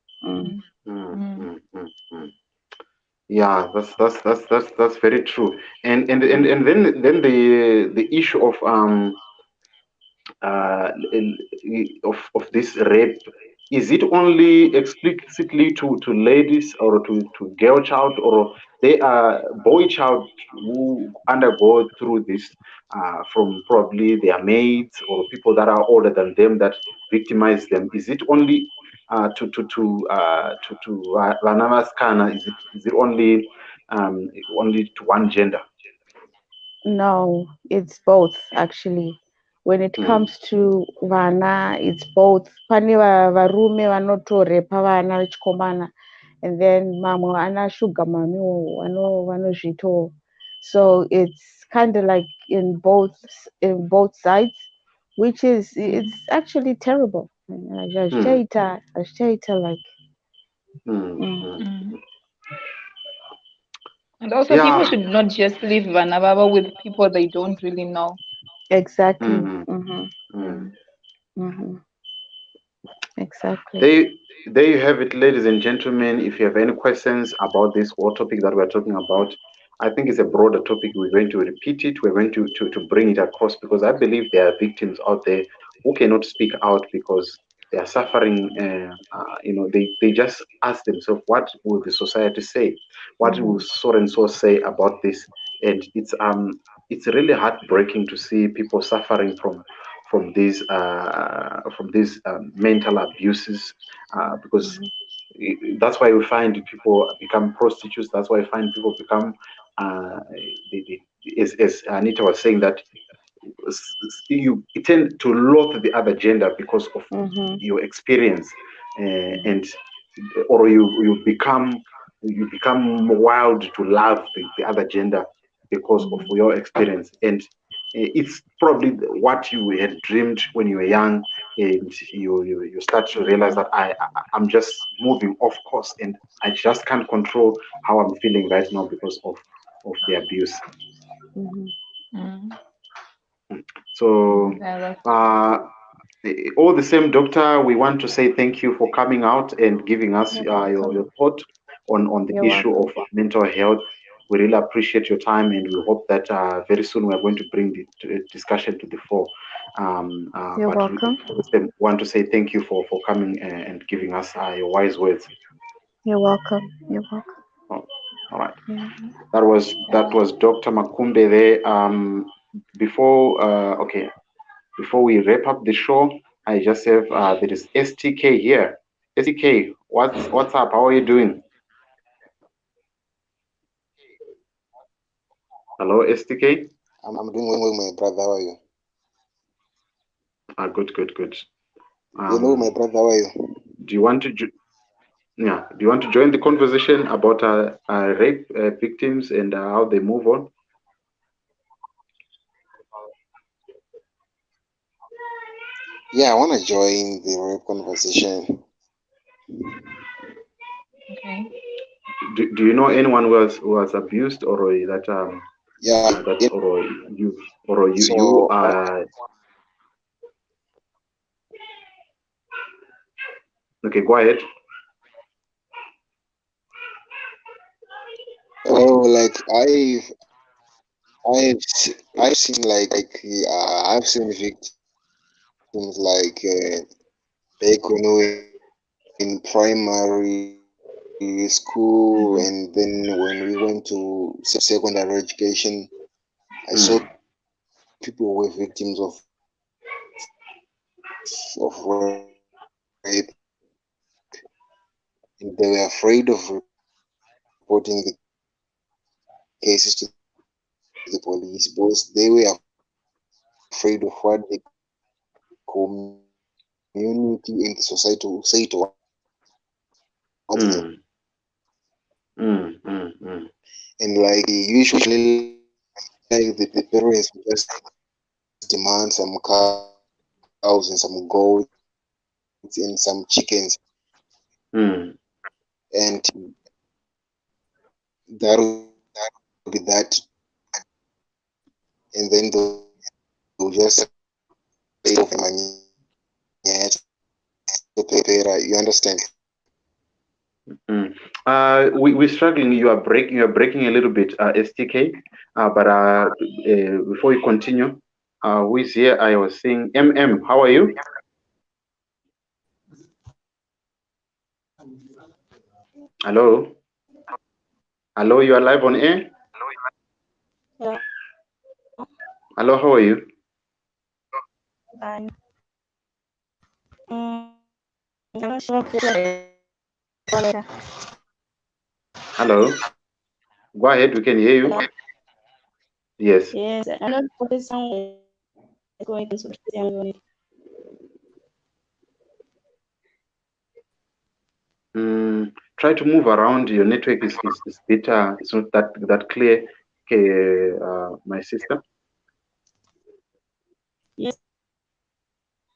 Yeah, that's very true. And then the issue of this rape, is it only explicitly to ladies or to girl child, or they are boy child who undergo through this from probably their mates or people that are older than them that victimize them? Is it only to Vanamaskana? Is it only to one gender? No, it's both actually. When it comes to vana, it's both. Pane varume vanotorepa vana vechikomana, and then mamwe ana sugar mami vanozvito. So it's kind of like in both sides, which is it's actually terrible. Azvichaita like. And also, people should not just leave Vanababa with people they don't really know. Exactly. Exactly. There you have it, ladies and gentlemen. If you have any questions about this whole topic that we're talking about, I think it's a broader topic. We're going to repeat it. We're going to bring it across, because I believe there are victims out there who cannot speak out because they are suffering. They just ask themselves, what will the society say? What will so and so say about this? And it's really heartbreaking to see people suffering from these mental abuses, because that's why we find people become prostitutes. That's why we find people become as Anita was saying, that you tend to loathe the other gender because of your experience, or you become wild to love the other gender because of your experience. And it's probably what you had dreamed when you were young, and you start to realize that I'm just moving off course, and I just can't control how I'm feeling right now because of the abuse. So all the same, doctor, we want to say thank you for coming out and giving us your thought on the issue of mental health. We really appreciate your time, and we hope that very soon we're going to bring the discussion to the fore. You're welcome. We want to say thank you for coming and giving us your wise words. You're welcome. You're welcome. Oh, all right. That was Dr. Makumbe there. Before we wrap up the show, I just have there is STK here. STK, what's up? How are you doing? Hello, STK. I'm doing well, my brother. How are you? Good. Hello, my brother. How are you? Do you want to join the conversation about rape victims and how they move on? Yeah, I want to join the rape conversation. Okay. Do you know anyone who was abused, or that you are? Okay, go ahead. Oh, like I've seen I've seen victims like back when we were in primary school, and then when we went to secondary education, I saw people were victims of rape, and they were afraid of reporting cases to the police because they were afraid of what the community and the society will say to them. And like usually, like the parents will just demand some cows and some goats and some chickens, and that will be that, and then they'll just say of money. You understand? We're struggling. You are breaking a little bit, STK. But before you continue, who is here? I was saying, MM. How are you? Hello. Hello. You are live on air. Yeah. Hello. How are you? I'm not sure. Hello. Go ahead. We can hear you. Hello? Yes. Yes, I'm not focusing going to social. Try to move around. Your network is better. It's not that clear. Okay, my sister. Yes,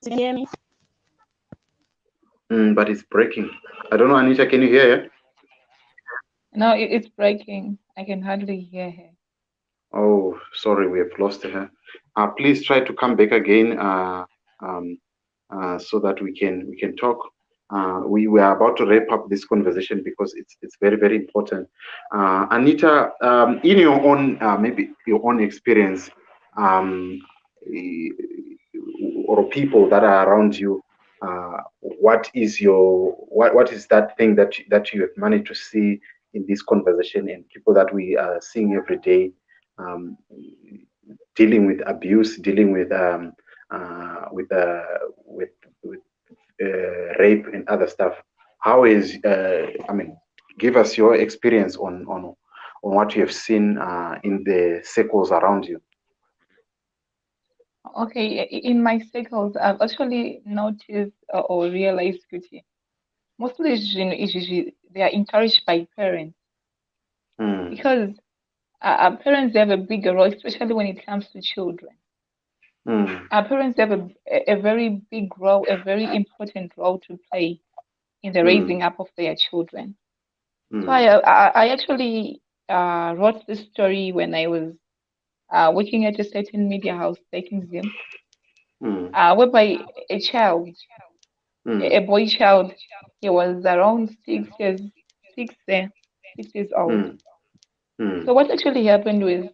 you can hear me? But it's breaking. I don't know, Anita. Can you hear her? No, it's breaking. I can hardly hear her. Oh, sorry, we have lost her. Please try to come back again, so that we can talk. We were about to wrap up this conversation because it's very, very important. Anita, in your own maybe your own experience, or people that are around you, what is that thing that you have managed to see in this conversation, and people that we are seeing every day, dealing with abuse, dealing with rape and other stuff? How is give us your experience on what you have seen in the circles around you. Okay, in my circles, I've actually noticed or realized, Gucci, mostly they are encouraged by parents because parents have a bigger role, especially when it comes to children. Our parents have a very big role, a very important role to play in the raising up of their children. So I actually wrote this story when I was working at a certain media house back in Zim, whereby a child, a boy child, he was around 6 years old. So what actually happened was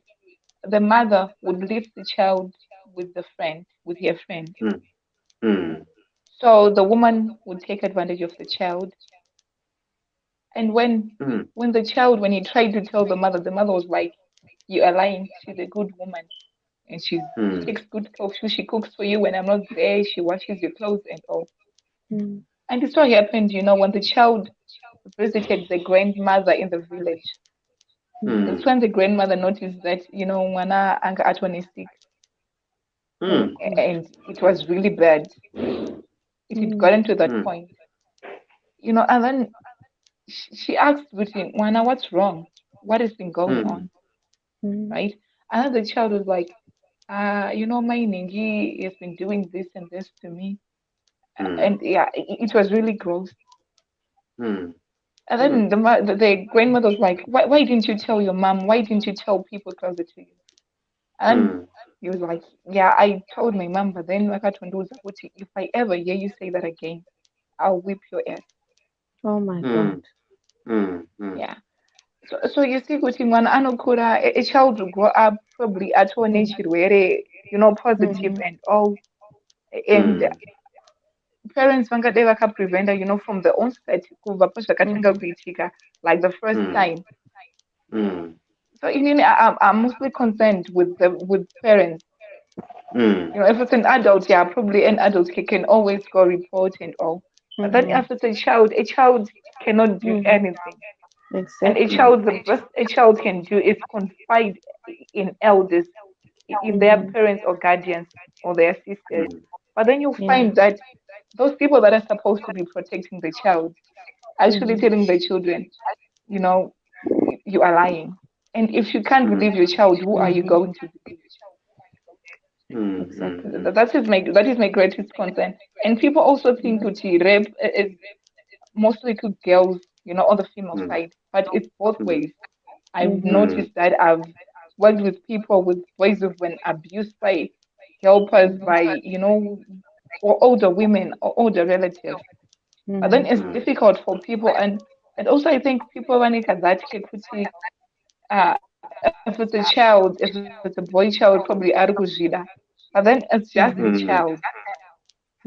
the mother would leave the child with her friend. So the woman would take advantage of the child. And when he tried to tell the mother was like, "You are lying. She's a good woman, and she takes good care of you. She cooks for you when I'm not there. She washes your clothes and all." And this what happened, when the child visited the grandmother in the village. That's when the grandmother noticed that, Wana Anga Atwan is sick. And it was really bad. It had gotten to that point. And then she asked Putin, Wana, what's wrong? What has been going on? Right? And then the child was like, my Ningi has been doing this and this to me. And yeah, it was really gross. And then the grandmother was like, why didn't you tell your mom? Why didn't you tell people closer to you? And he was like, yeah, I told my mom, but then if I ever hear you say that again, I'll whip your ass. Oh my God. Yeah. So you see, Kutingwan Anokura, a child will grow up probably at one nature where, positive and all. And parents vangadeva ka prevent, from the onset, kuva pashakatanga kuitika, like the first time. So I'm mostly concerned with parents. If it's an adult, yeah, probably an adult can always go report and all. But then if it's a child cannot do anything. And Exactly. the best a child can do is confide in elders, in their parents or guardians or their sisters. Mm, But then you'll Yeah. find that those people that are supposed to be protecting the child are actually telling the children, you know, you are lying. And if you can't mm, believe your child, who are you going to believe? mm, Exactly. mm, That is my greatest concern. And people also think that rape is mostly to girls, on the female mm, side, but it's both mm, ways. I've mm, noticed that I've worked with people with ways of when abused by helpers, by or older women or older relatives. But then it's mm. difficult for people, and also I think people when it that equity, if it's a child, if it's a boy child, probably Argujida. But then it's just a Mm, child.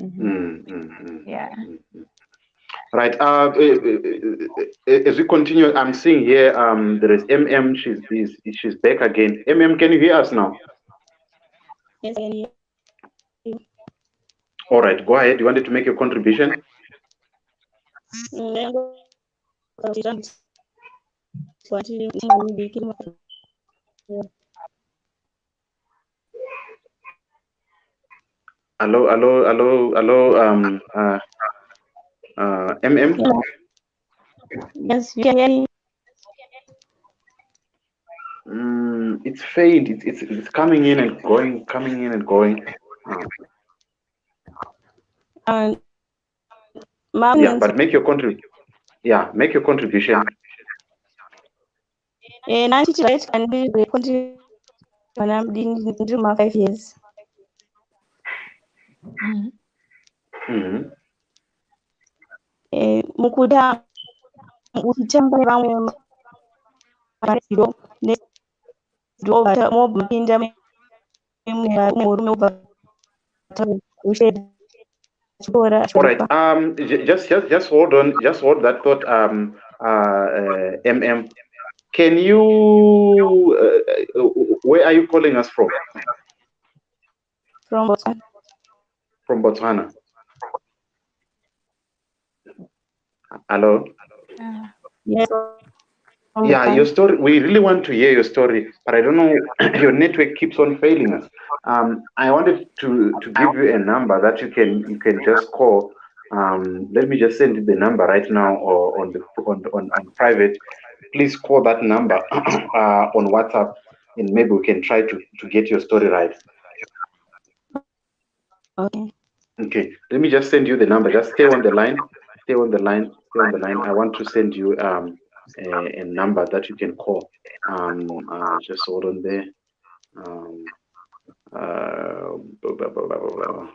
mm, mm, mm, Yeah. mm. Right. As we continue, I'm seeing here there is MM. She's back again. MM, can you hear us now? Yes, I can hear you. All right, go ahead. You wanted to make your contribution? I'm going to continue. Will be keeping my- Hello, hello, hello, hello. MM. Yeah. Yes, you can hear me. It's faint. It's coming in and going, coming in and going. Uh, And mom yeah, means but make your contribution. Yeah, make your contribution. 90 right can be the continue when I'm doing my 5 years. Mm-hmm. Mukuda uchitamba vamwe marido nedo bata mobinda murume ubva usheda chikora All right. Just hold on. Just hold that thought. MM. Can you? Where are you calling us from? from Botswana. From Botswana. Hello. Yes, from Yeah, your Botswana. story. We really want to hear your story, but I don't know. Your network keeps on failing us. I wanted to give you a number that you can just call. Let me just send you the number right now or on private. Please call that number on WhatsApp, and maybe we can try to get your story right. Okay. Okay, let me just send you the number. Just stay on the line. Stay on the line. Stay on the line. I want to send you a number that you can call. Just hold on there. Blah, blah, blah, blah, blah.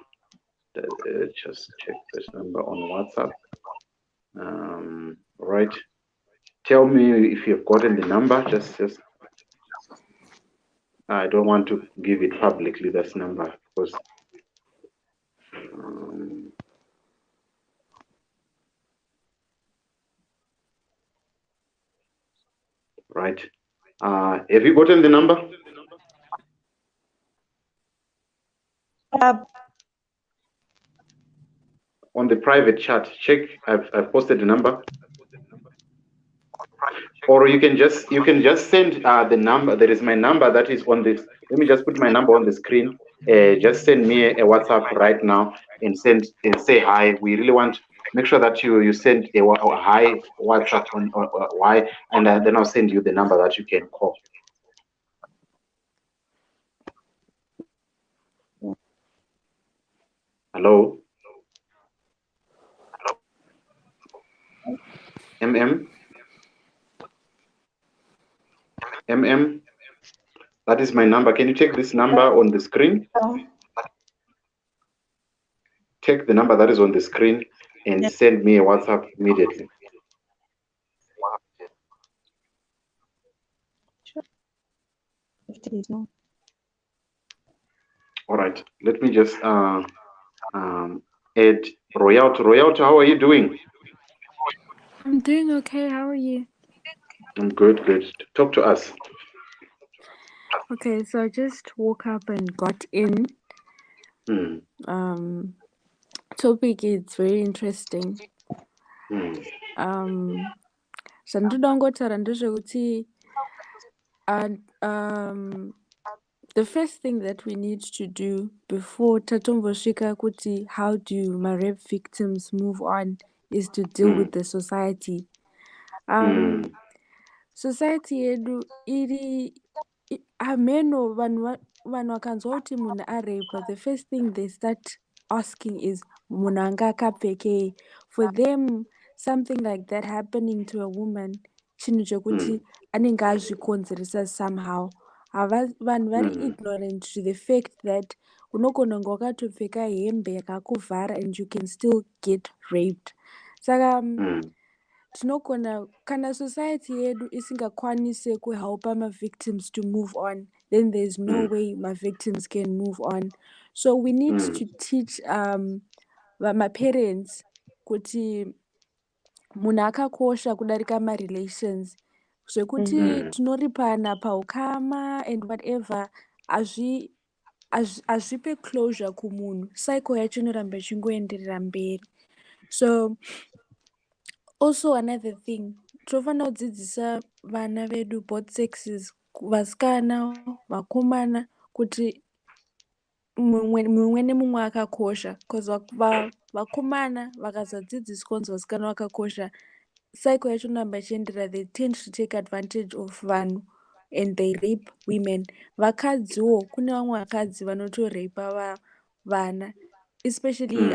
Just check this number on WhatsApp. Right. Tell me if you've gotten the number. Just. I don't want to give it publicly. This number because. Right. Have you gotten the number? On the private chat, check. I've posted the number. Or you can just send the number. There is my number that is on this. Let me just put my number on the screen. Just send me a WhatsApp right now and say hi. We really want make sure that you send a hi WhatsApp on why, and then I'll send you the number that you can call. Hello. MM. MM. That is my number. Can you take this number on the screen? Take the number that is on the screen and send me a WhatsApp immediately. All right. Let me just add Royalto. Royalto, how are you doing? I'm doing okay. How are you? I'm good, good. Talk to us. Okay, so I just woke up and got in. Hmm. Topic is very interesting. Hmm. Zvandoda kungotaura ndezvekuti the first thing that we need to do before tatombosvika kuti how do my rape victims move on is to deal with the society. Society yedu iri hameno vanhu vakanzwa kuti munhu arapwa, the first thing they start asking is munhu anga akapfekei. For them, something like that happening to a woman chinhu chekuti anenge azvikonzeresa somehow. Vanhu vari ignorant to the fact that unogona kunge wakatopfeka hembe yakakuvhara and you can still get raped. Saka tinogona kana society yedu isingakwanise kuhelpa ma-victims to move on, then there's no way ma-victims can move on. So we need to teach ma-parents kuti munhu akakosha kudarika ma-relations, zvekuti tinoripana paukama and whatever, hazvipe closure kumunhu, cycle yacho inoramba ichingoenderera mberi. So also another thing, tofanira kudzidzisa vana vedu both sexes, vasikana vakomana, kuti mumwe nemumwe akakosha, because vakomana vakasadzidziswa kunzi vasikana vakakosha, cycle yacho inoramba ichienderera, they tend to take advantage of vanhu and they rape women. Vakadziwo, kune vamwe vakadzi vanotorape vana, especially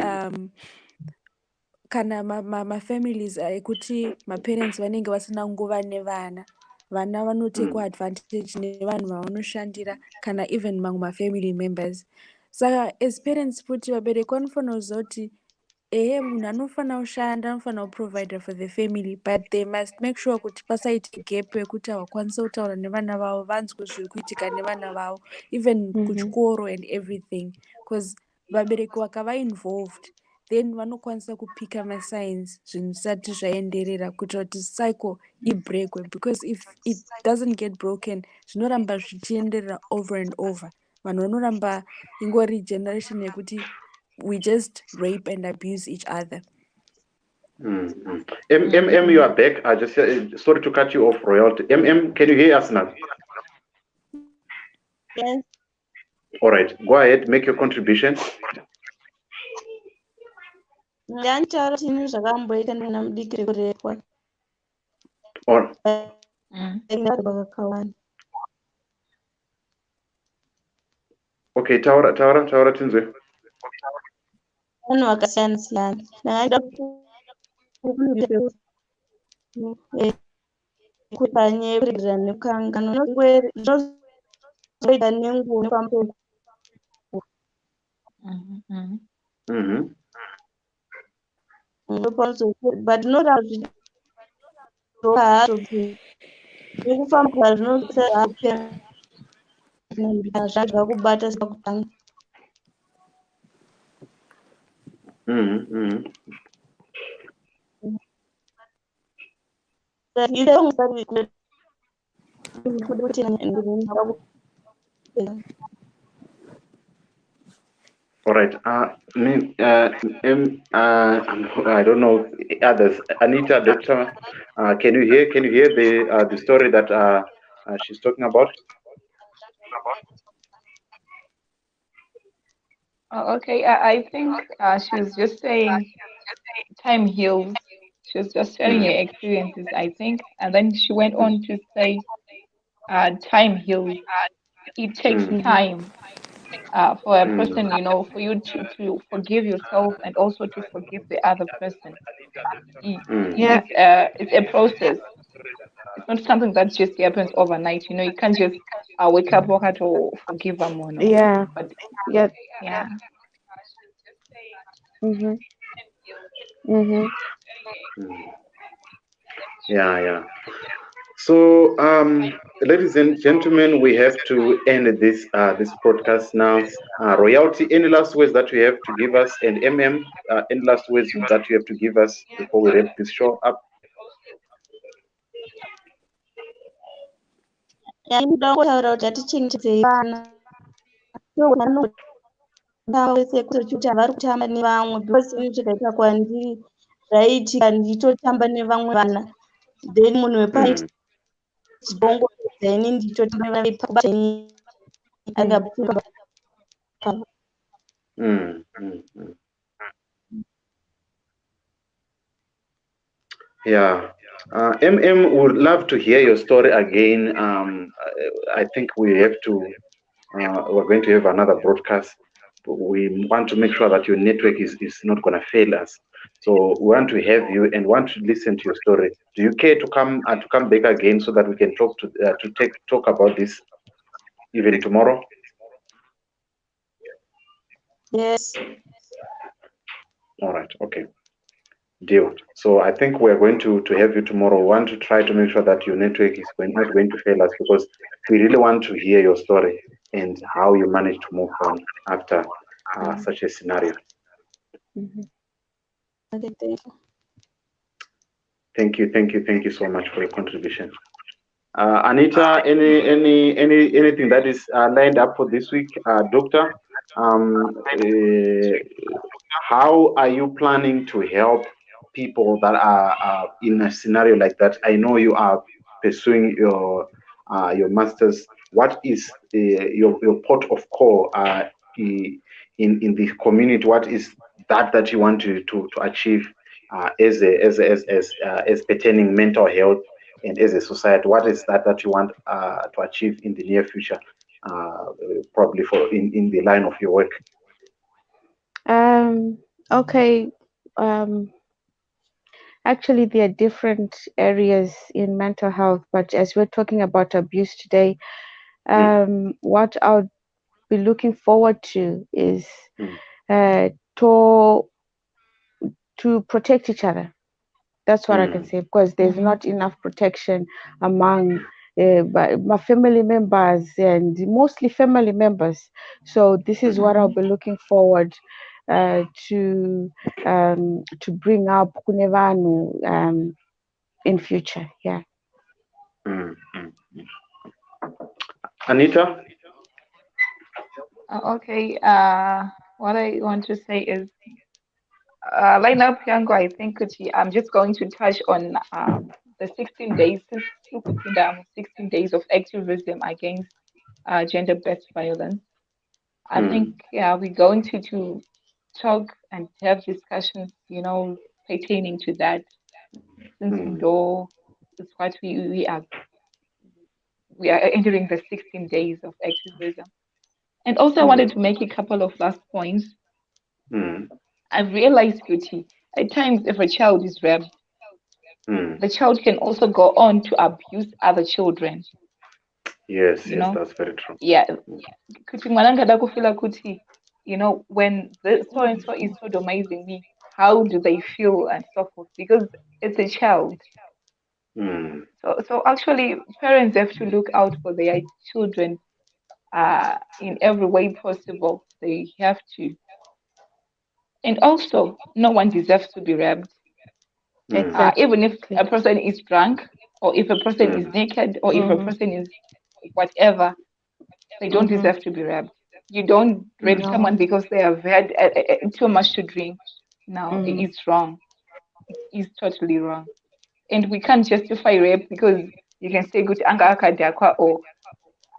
kana ma-families ekuti ma-parents vanenge vasina nguva nevana, vana vanotekwa advantage nevanhu vavanoshandira kana even mamwe ma-family members. Saka as parents futi vabereki vanofanira kuziva kuti munhu anofanira kushanda, anofanira kuprovide for the family, but they must make sure kuti pasaite gap yekuti havakwanisa kutaura nevana vavo, vanzwe zviri kuitika nevana vavo, even kuchikoro and everything, because vabereki vakava involved then vanokwanisa kupika ma-signs zvinhu zvisati zvaenderera kuitira kuti cycle ibreakwe, because if it doesn't get broken zvinoramba zvichienderera over and over. Vanhu vanoramba ingori generation yekuti we just rape and abuse each other. You are back. I just sorry to cut you off, Royalty. Can you hear us now? Yes. All right, go ahead, make your contribution. Ndantaura chinhu zvakamboita ndina mudiki rekurepwa. Okay, taura tinzwe. Vanhu vakasiyana siyana. Ndangada kupanye kuregera nekukangana zvoita nenguva pamusoro. But not as nekufamba zvaga kubata sakutanga. All right. I don't know others. Anita, Doctor, can you hear the story that she's talking about? Okay, I think she was just saying time heals. She was just sharing her experiences, I think, and then she went on to say time heals. It takes time for a person, for you to forgive yourself and also to forgive the other person. It's a process. It's not something that just happens overnight. You can't just wake up, walk out, or forgive a mono. Yeah. But Yeah. Yeah. So, ladies and gentlemen, we have to end this broadcast now. Royalty, any last words that you have to give us, and any last words that you have to give us before we wrap this show up? kuti havari kutamba nevamwe because zvikaita kwandiri zvaiitika ndichitotamba nevamwe vana then munhu wepachibhongo then nditotaura then akapfumba. Yeah. MM would love to hear your story again. I think we have to, we're going to have another broadcast. We want to make sure that your network is not going to fail us. So we want to have you and want to listen to your story. Do you care to come back again so that we can talk talk about this even tomorrow? Yes. All right. Okay. Deal. So I think we're going to have you tomorrow. We want to try to make sure that your network is not going to fail us, because we really want to hear your story and how you managed to move on after such a scenario. Okay, thank you. Thank you so much for your contribution. Anita, anything that is lined up for this week, Doctor? How are you planning to help people that are in a scenario like that? I know you are pursuing your masters. What is your pot of call in the community? What is that you want to achieve as pertaining mental health and as a society? What is that you want to achieve in the near future, probably in the line of your work? Okay. Actually, there are different areas in mental health, but as we're talking about abuse today, what I'll be looking forward to is to protect each other. That's what I can say, because there's not enough protection among my family members, and mostly family members. So this is what I'll be looking forward to bring up Kunevanu in future. Yeah. Anita? Okay. What I want to say is, line up Yango, I think I'm just going to touch on the 16 days, 16 days of activism against gender-based violence. I think we're going to talk and have discussions, pertaining to that, since we know it's what we are entering the 16 days of activism. And also, I wanted to make a couple of last points. I've realized, Guti, at times if a child is raped, the child can also go on to abuse other children. Yes, that's very true. Yeah. Kuti mwananga da kufila kuti, when so and so is sodomizing me, how do they feel and so forth? Because it's a child. So actually, parents have to look out for their children in every way possible. They have to. And also, no one deserves to be raped. Exactly. Even if a person is drunk, or if a person is naked, or if a person is whatever, they don't deserve to be raped. You don't rape someone because they have had too much to drink. No, it's wrong. It's totally wrong. And we can't justify rape because you can say good anga akadakwa or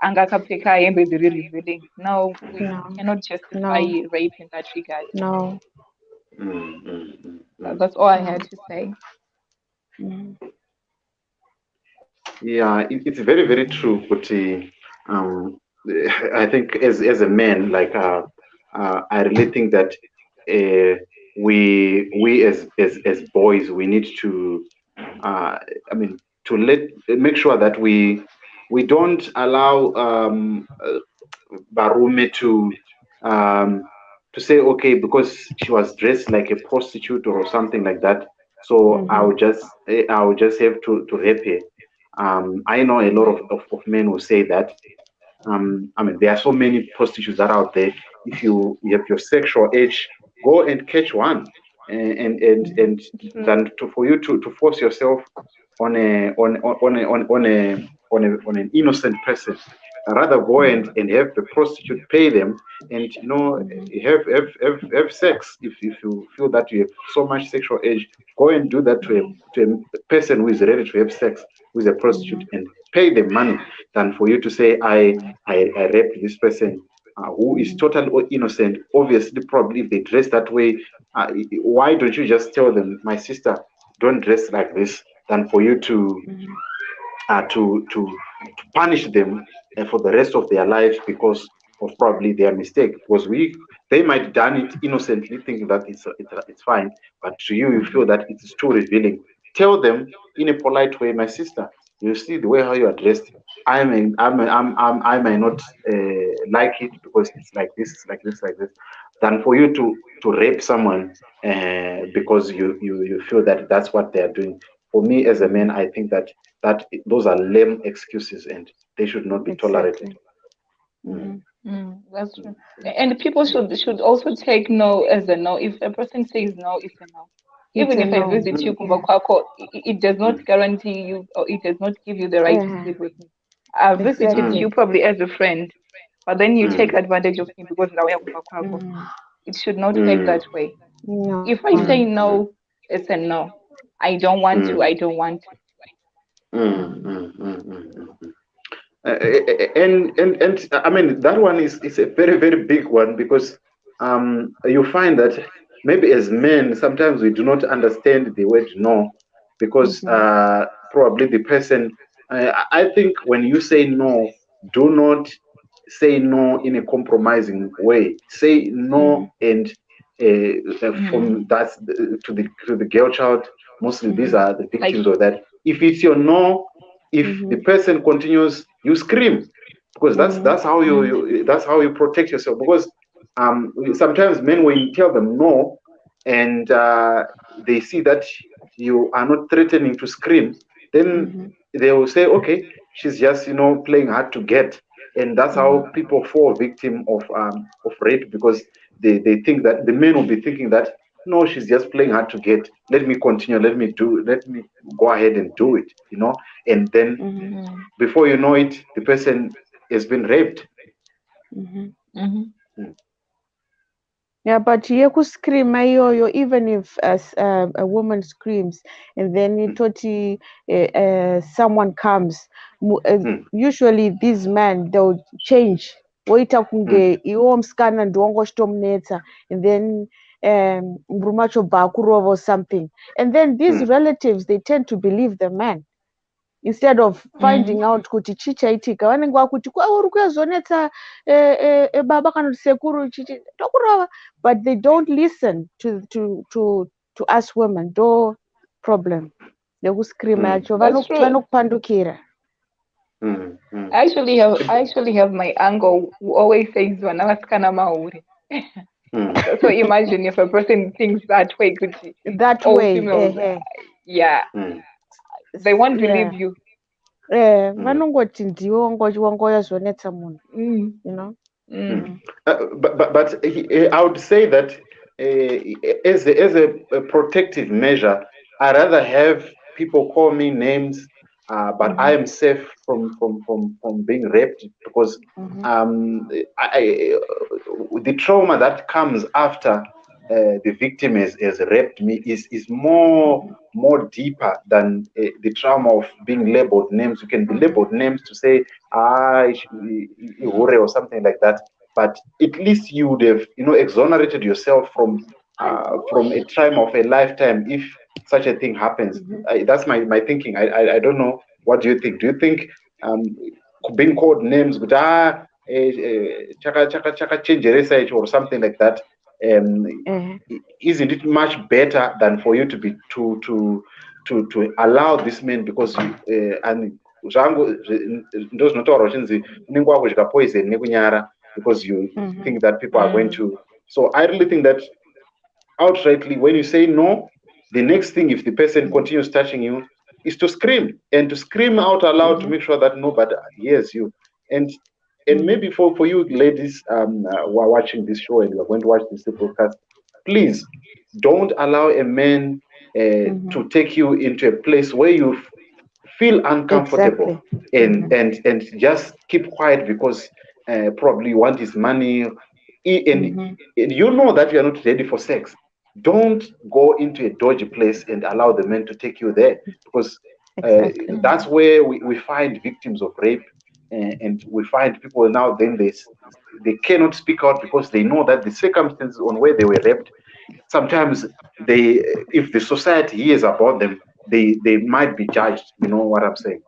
anga kapeka yembe revealing. No, we cannot justify rape in that regard. No. That's all I had to say. Yeah, it's very, very true. But I think as a man, like I really think that we as boys, we need to make sure that we don't allow Barume to say, okay, because she was dressed like a prostitute or something like that, so I would just have to rape her. I know a lot of men who say that. There are so many prostitutes that are out there. If you have your sexual edge, go and catch one, and then for you to force yourself on an innocent person, rather go and have the prostitute pay them, and have sex. If you feel that you have so much sexual urge, go and do that to a person who is ready to have sex with a prostitute and pay them money, than for you to say I raped this person, who is totally innocent. Obviously, probably if they dress that way, why don't you just tell them, my sister, don't dress like this, than for you to punish them for the rest of their lives because of probably their mistake. Because they might done it innocently, thinking that it's fine, but to you, you feel that it is too revealing. Tell them in a polite way, my sister, you see the way how you are dressed. I may not like it because it's like this, it's like this, like this. Than for you to rape someone because you feel that that's what they are doing. For me as a man, I think that those are lame excuses and they should not be tolerated. Exactly. That's true. And people should also take no as a no. If a person says no, it's a no. It's Even a if I no. visit you, Yeah. Kwako, it does not guarantee you, or it does not give you the right to sleep with me. I visited you Exactly. probably as a friend, but then you take Mm, advantage of me because now you're Kwako. Mm. It should not work mm, that way. No. If I say mm, no, it's a no. I don't want to. mm, I don't want to. mm, mm, mm, mm. And I mean that one is a very very big one, because you find that maybe as men sometimes we do not understand the word no, because probably the person, I think when you say no, do not say no in a compromising way. Say no, and from that to the girl child, mostly these are the Like, victims of that. If it's your no, if the person continues, you scream, because that's how that's how you protect yourself. Because sometimes men, when you tell them no, and they see that you are not threatening to scream, then they will say, okay, she's just playing hard to get. And that's how people fall victim of rape, because they think that the men will be thinking that, no, she's just playing hard to get, let me continue, let me go ahead and do it, and then before you know it, the person has been raped. Mm. Yeah, but scream iyoyo, even if a woman screams and then toti someone comes, usually these men, they'll change. Woita kunge iwo msikana ndiwongo chitomnetsa, and then murume wacho bhakurova or something, and then these relatives, they tend to believe the man instead of finding out kuti chii chaitika. Vanenge vakuti uri kuyazonetsa baba kana kuti sekuru chichi tokurova, but they don't listen to us women. Do problem nekuscreama yacho that's true. vanokupandukira. I actually have my uncle who always says "Vanavaskana mauri." So imagine if a person thinks that way, could that all way, females, yeah, they won't believe you. Vanongoti ndiwe wangoyazonetsa munhu, But I would say that as a protective measure, I rather have people call me names, but I am safe from being raped, because the trauma that comes after the victim has raped me is more deeper than the trauma of being labeled names. You can be labeled names to say or something like that, but at least you would have exonerated yourself from a trauma of a lifetime if such a thing happens. That's my thinking. I don't know, what do you think? Do you think being called names, chaka chenjeresa icho or something like that, isn't it much better than for you to be to allow this man? Because and zvangu ndozvinotaurwa chinzi unenge wakudya poison nekunyara, because you think that people are going to. So I really think that outrightly, when you say no, the next thing, if the person continues touching you, is to scream, and to scream out aloud to make sure that nobody hears you. And maybe for you ladies who are watching this show and you are going to watch this podcast, please don't allow a man to take you into a place where you feel uncomfortable Exactly. and just keep quiet because probably you want his money, and you know that you are not ready for sex. Don't go into a dodgy place and allow the men to take you there, because Exactly. that's where we find victims of rape, and we find people now then they cannot speak out because they know that the circumstances on where they were raped, sometimes they, if the society hears about them, they might be judged. You know what I'm saying?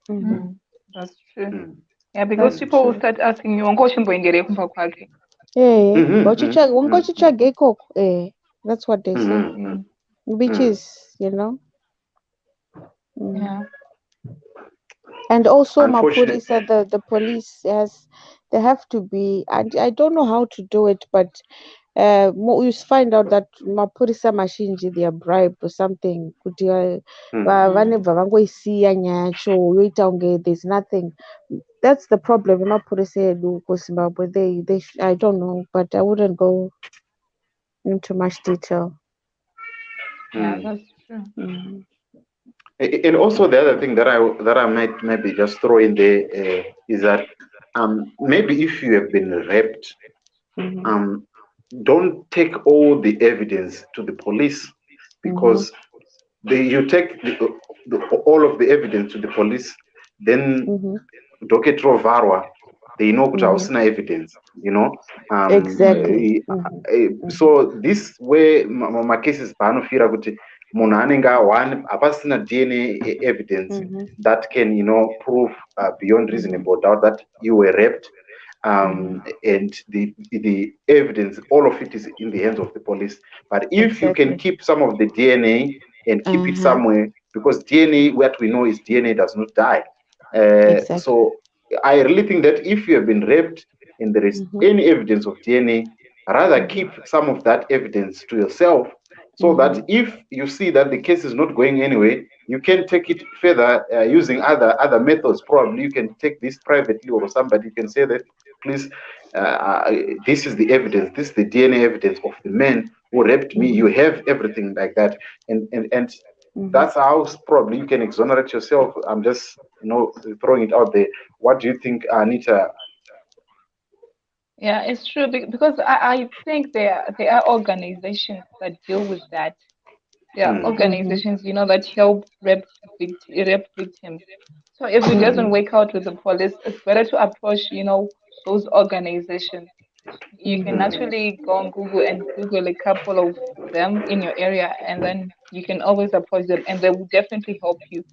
Mhm. That's true. Mm. Yeah, because That's Mm. people will true. start asking you, "Ngochimboendere kumba kwake?" Mhm, mhm, Ngochichage ikoko. That's what they say. mhm, Exactly. Which mm. is, mm. Yeah. And also Unfortunately. Mapurisa, the police has, they have to be, and I don't know how to do it, but you find out that Mapurisa mazhinji they are bribed or something kuti vanebva vangoisiya nyaya yacho yoita kunge there's nothing. That's the problem vemapurisa edu kuZimbabwe. I don't know, but I wouldn't go into much detail. Yeah, Mm. that's true. Mm. And also the other thing that I might maybe just throw in there is that maybe if you have been raped, Mhm. um, don't take all the evidence to the police, Mhm. because you take all of the evidence to the police, then Mhm. Doketro they know kuti Mhm. hausina evidence, you know. Exactly. Mhm. Mhm. So this way macases paanofira kuti munhu anenge awana hapasina DNA evidence Mhm. that can, prove beyond Mhm. reasonable doubt that you were raped. Mhm. And the evidence, all of it is in the hands of the police. But if you can Exactly. keep some of the DNA and keep it Uh-huh. somewhere, because DNA, what we know is DNA does not die. Exactly. So I really think that if you have been raped and there is Mhm. any evidence of DNA, rather Mhm. keep some of that evidence to yourself, so that Mhm. if you see that the case is not going anywhere, you can take it further using other methods. Probably you can take this privately, or somebody can say that, please, this is the evidence, this is the DNA evidence of the man who raped me. You Mhm. have everything like that, and Mhm. that's how probably you can exonerate yourself. I'm just throwing it out there. What do you think, Anita? Yeah, it's true because I think there are organizations that deal with that. There are Mm, Mhm. organizations, that help rape victims. So if it doesn't Mhm. work out with the police, it's better to approach, those organizations. You can Mhm. mm, actually go on Google and Google a couple of them in your area, and then you can always approach them, and they will definitely help you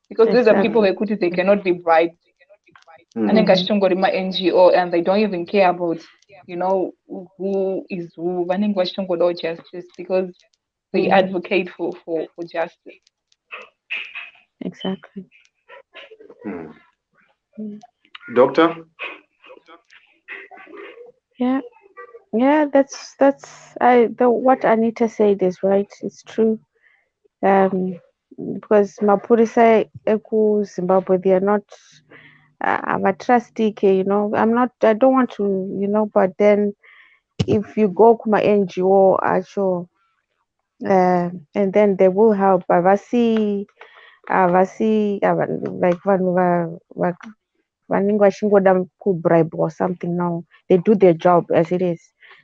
because these are people Exactly. who they cannot be bribed. mm, Anenge Mhm. achitongori NGO, and they don't even care about, who is who. Vanenge vachitongodawo justice because they Mhm. advocate for justice. Exactly. mm. Mm. Doctor? Yeah. Yeah. That's I the what Anita said is right. It's true. Um, because Mapurisa Eku Zimbabwe, they are not. I'm a trustee, I'm not. I don't want to, But then, if you go to my NGO, actually, and then they will help. Like vanenge vachingoda kubribe or something. No, they do their job as it is.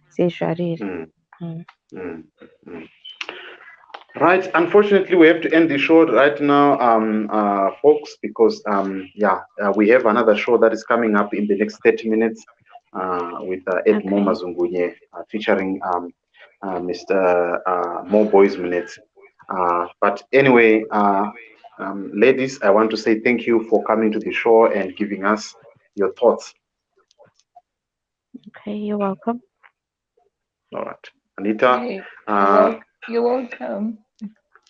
Say Sharir. Mm, mm, mm. Right. Unfortunately, we have to end the show right now, folks, because we have another show that is coming up in the next 30 minutes with Edmo Okay. Mazungunye featuring Mr. Mo Boys Minutes. But anyway, ladies, I want to say thank you for coming to the show and giving us your thoughts. Okay. You're welcome. All right, Anita. Okay, Uh, you're welcome.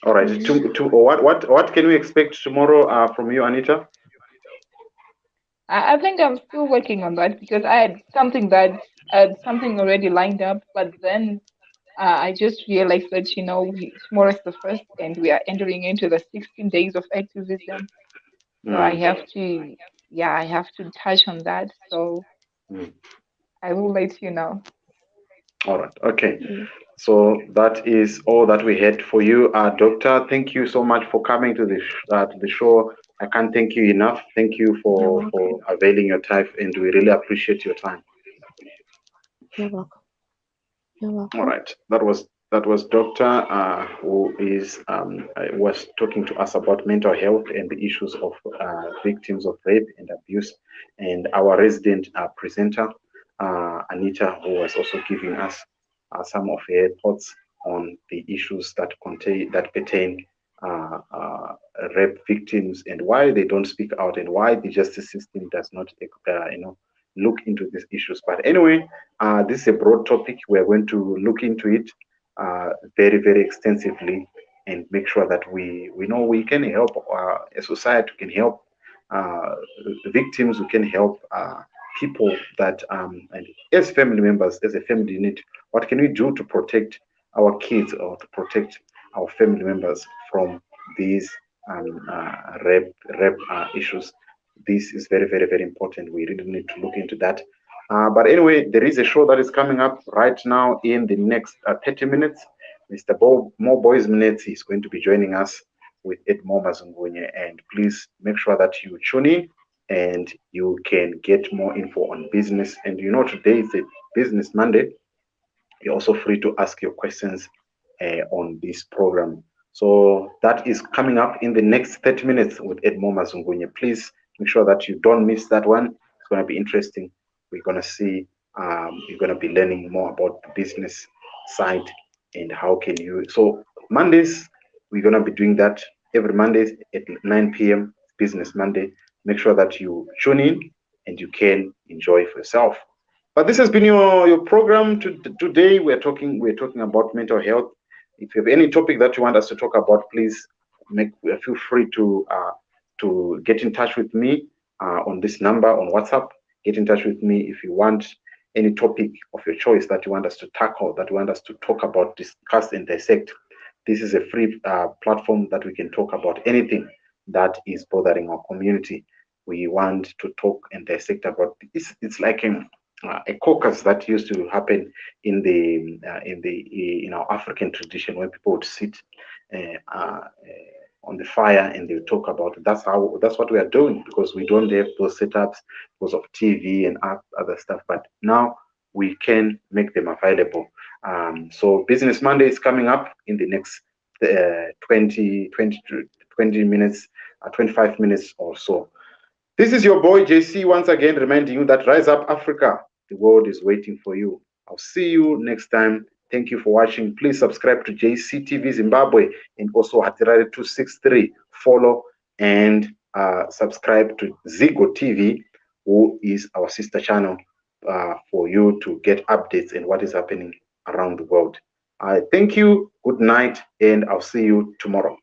all right. Mhm. What can we expect tomorrow from you, Anita? I think I'm still working on that because I had something already lined up, but then I just realized that tomorrow is the first, and we are entering into the 16 days of activism. So I Mm, have to, yeah, I have to touch on that. So mm. I will let you know. All right. Okay. Mm. So that is all that we had for you, Doctor. Thank you so much for coming to the show I can't thank you enough. Thank you for availing your time, and we really appreciate your time. You're welcome. You're welcome. All right, that was Doctor who was talking to us about mental health and the issues of victims of rape and abuse, and our resident presenter Anita, who was also giving us some of her thoughts on the issues that pertain rape victims and why they don't speak out and why the justice system does not look into these issues. But anyway, this is a broad topic. We're going to look into it very, very extensively and make sure that we know we can help a society, can help victims, we can help people that, and as family members, as a family unit, what can we do to protect our kids or to protect our family members from these rape issues? This is very, very, very important. We really need to look into that. But anyway, there is a show that is coming up right now in the next 30 minutes. Mr. Mo Boys Minetsi is going to be joining us with Edmo Mazungunye. And please make sure that you tune in and you can get more info on business. And you know, today is a Business Monday. You're also free to ask your questions on this program. So that is coming up in the next 30 minutes with Edmo Mazungunye. Please make sure that you don't miss that one. It's going to be interesting. We're going to see, you're going to be learning more about the business side and how can you. So Mondays, we're going to be doing that every Monday at 9 p.m. Business Monday. Make sure that you tune in and you can enjoy for yourself. But this has been your program today. We're talking about mental health. If you have any topic that you want us to talk about, please feel free to get in touch with me on this number on WhatsApp. Get in touch with me if you want any topic of your choice that you want us to tackle, that you want us to talk about, discuss, and dissect. This is a free platform that we can talk about anything that is bothering our community. We want to talk and dissect about this. It's like a caucus that used to happen in our African tradition, when people would sit on the fire and they talk about it. That's what we are doing, because we don't have those setups because of TV and other stuff. But now we can make them available. So Business Monday is coming up in the next 20 minutes, 25 minutes or so. This is your boy JC once again reminding you that Rise Up Africa, the world is waiting for you. I'll see you next time. Thank you for watching. Please subscribe to JCTV Zimbabwe and also Hatirari 263. Follow and subscribe to Zigo TV, who is our sister channel, for you to get updates and what is happening around the world. I thank you. Good night, and I'll see you tomorrow.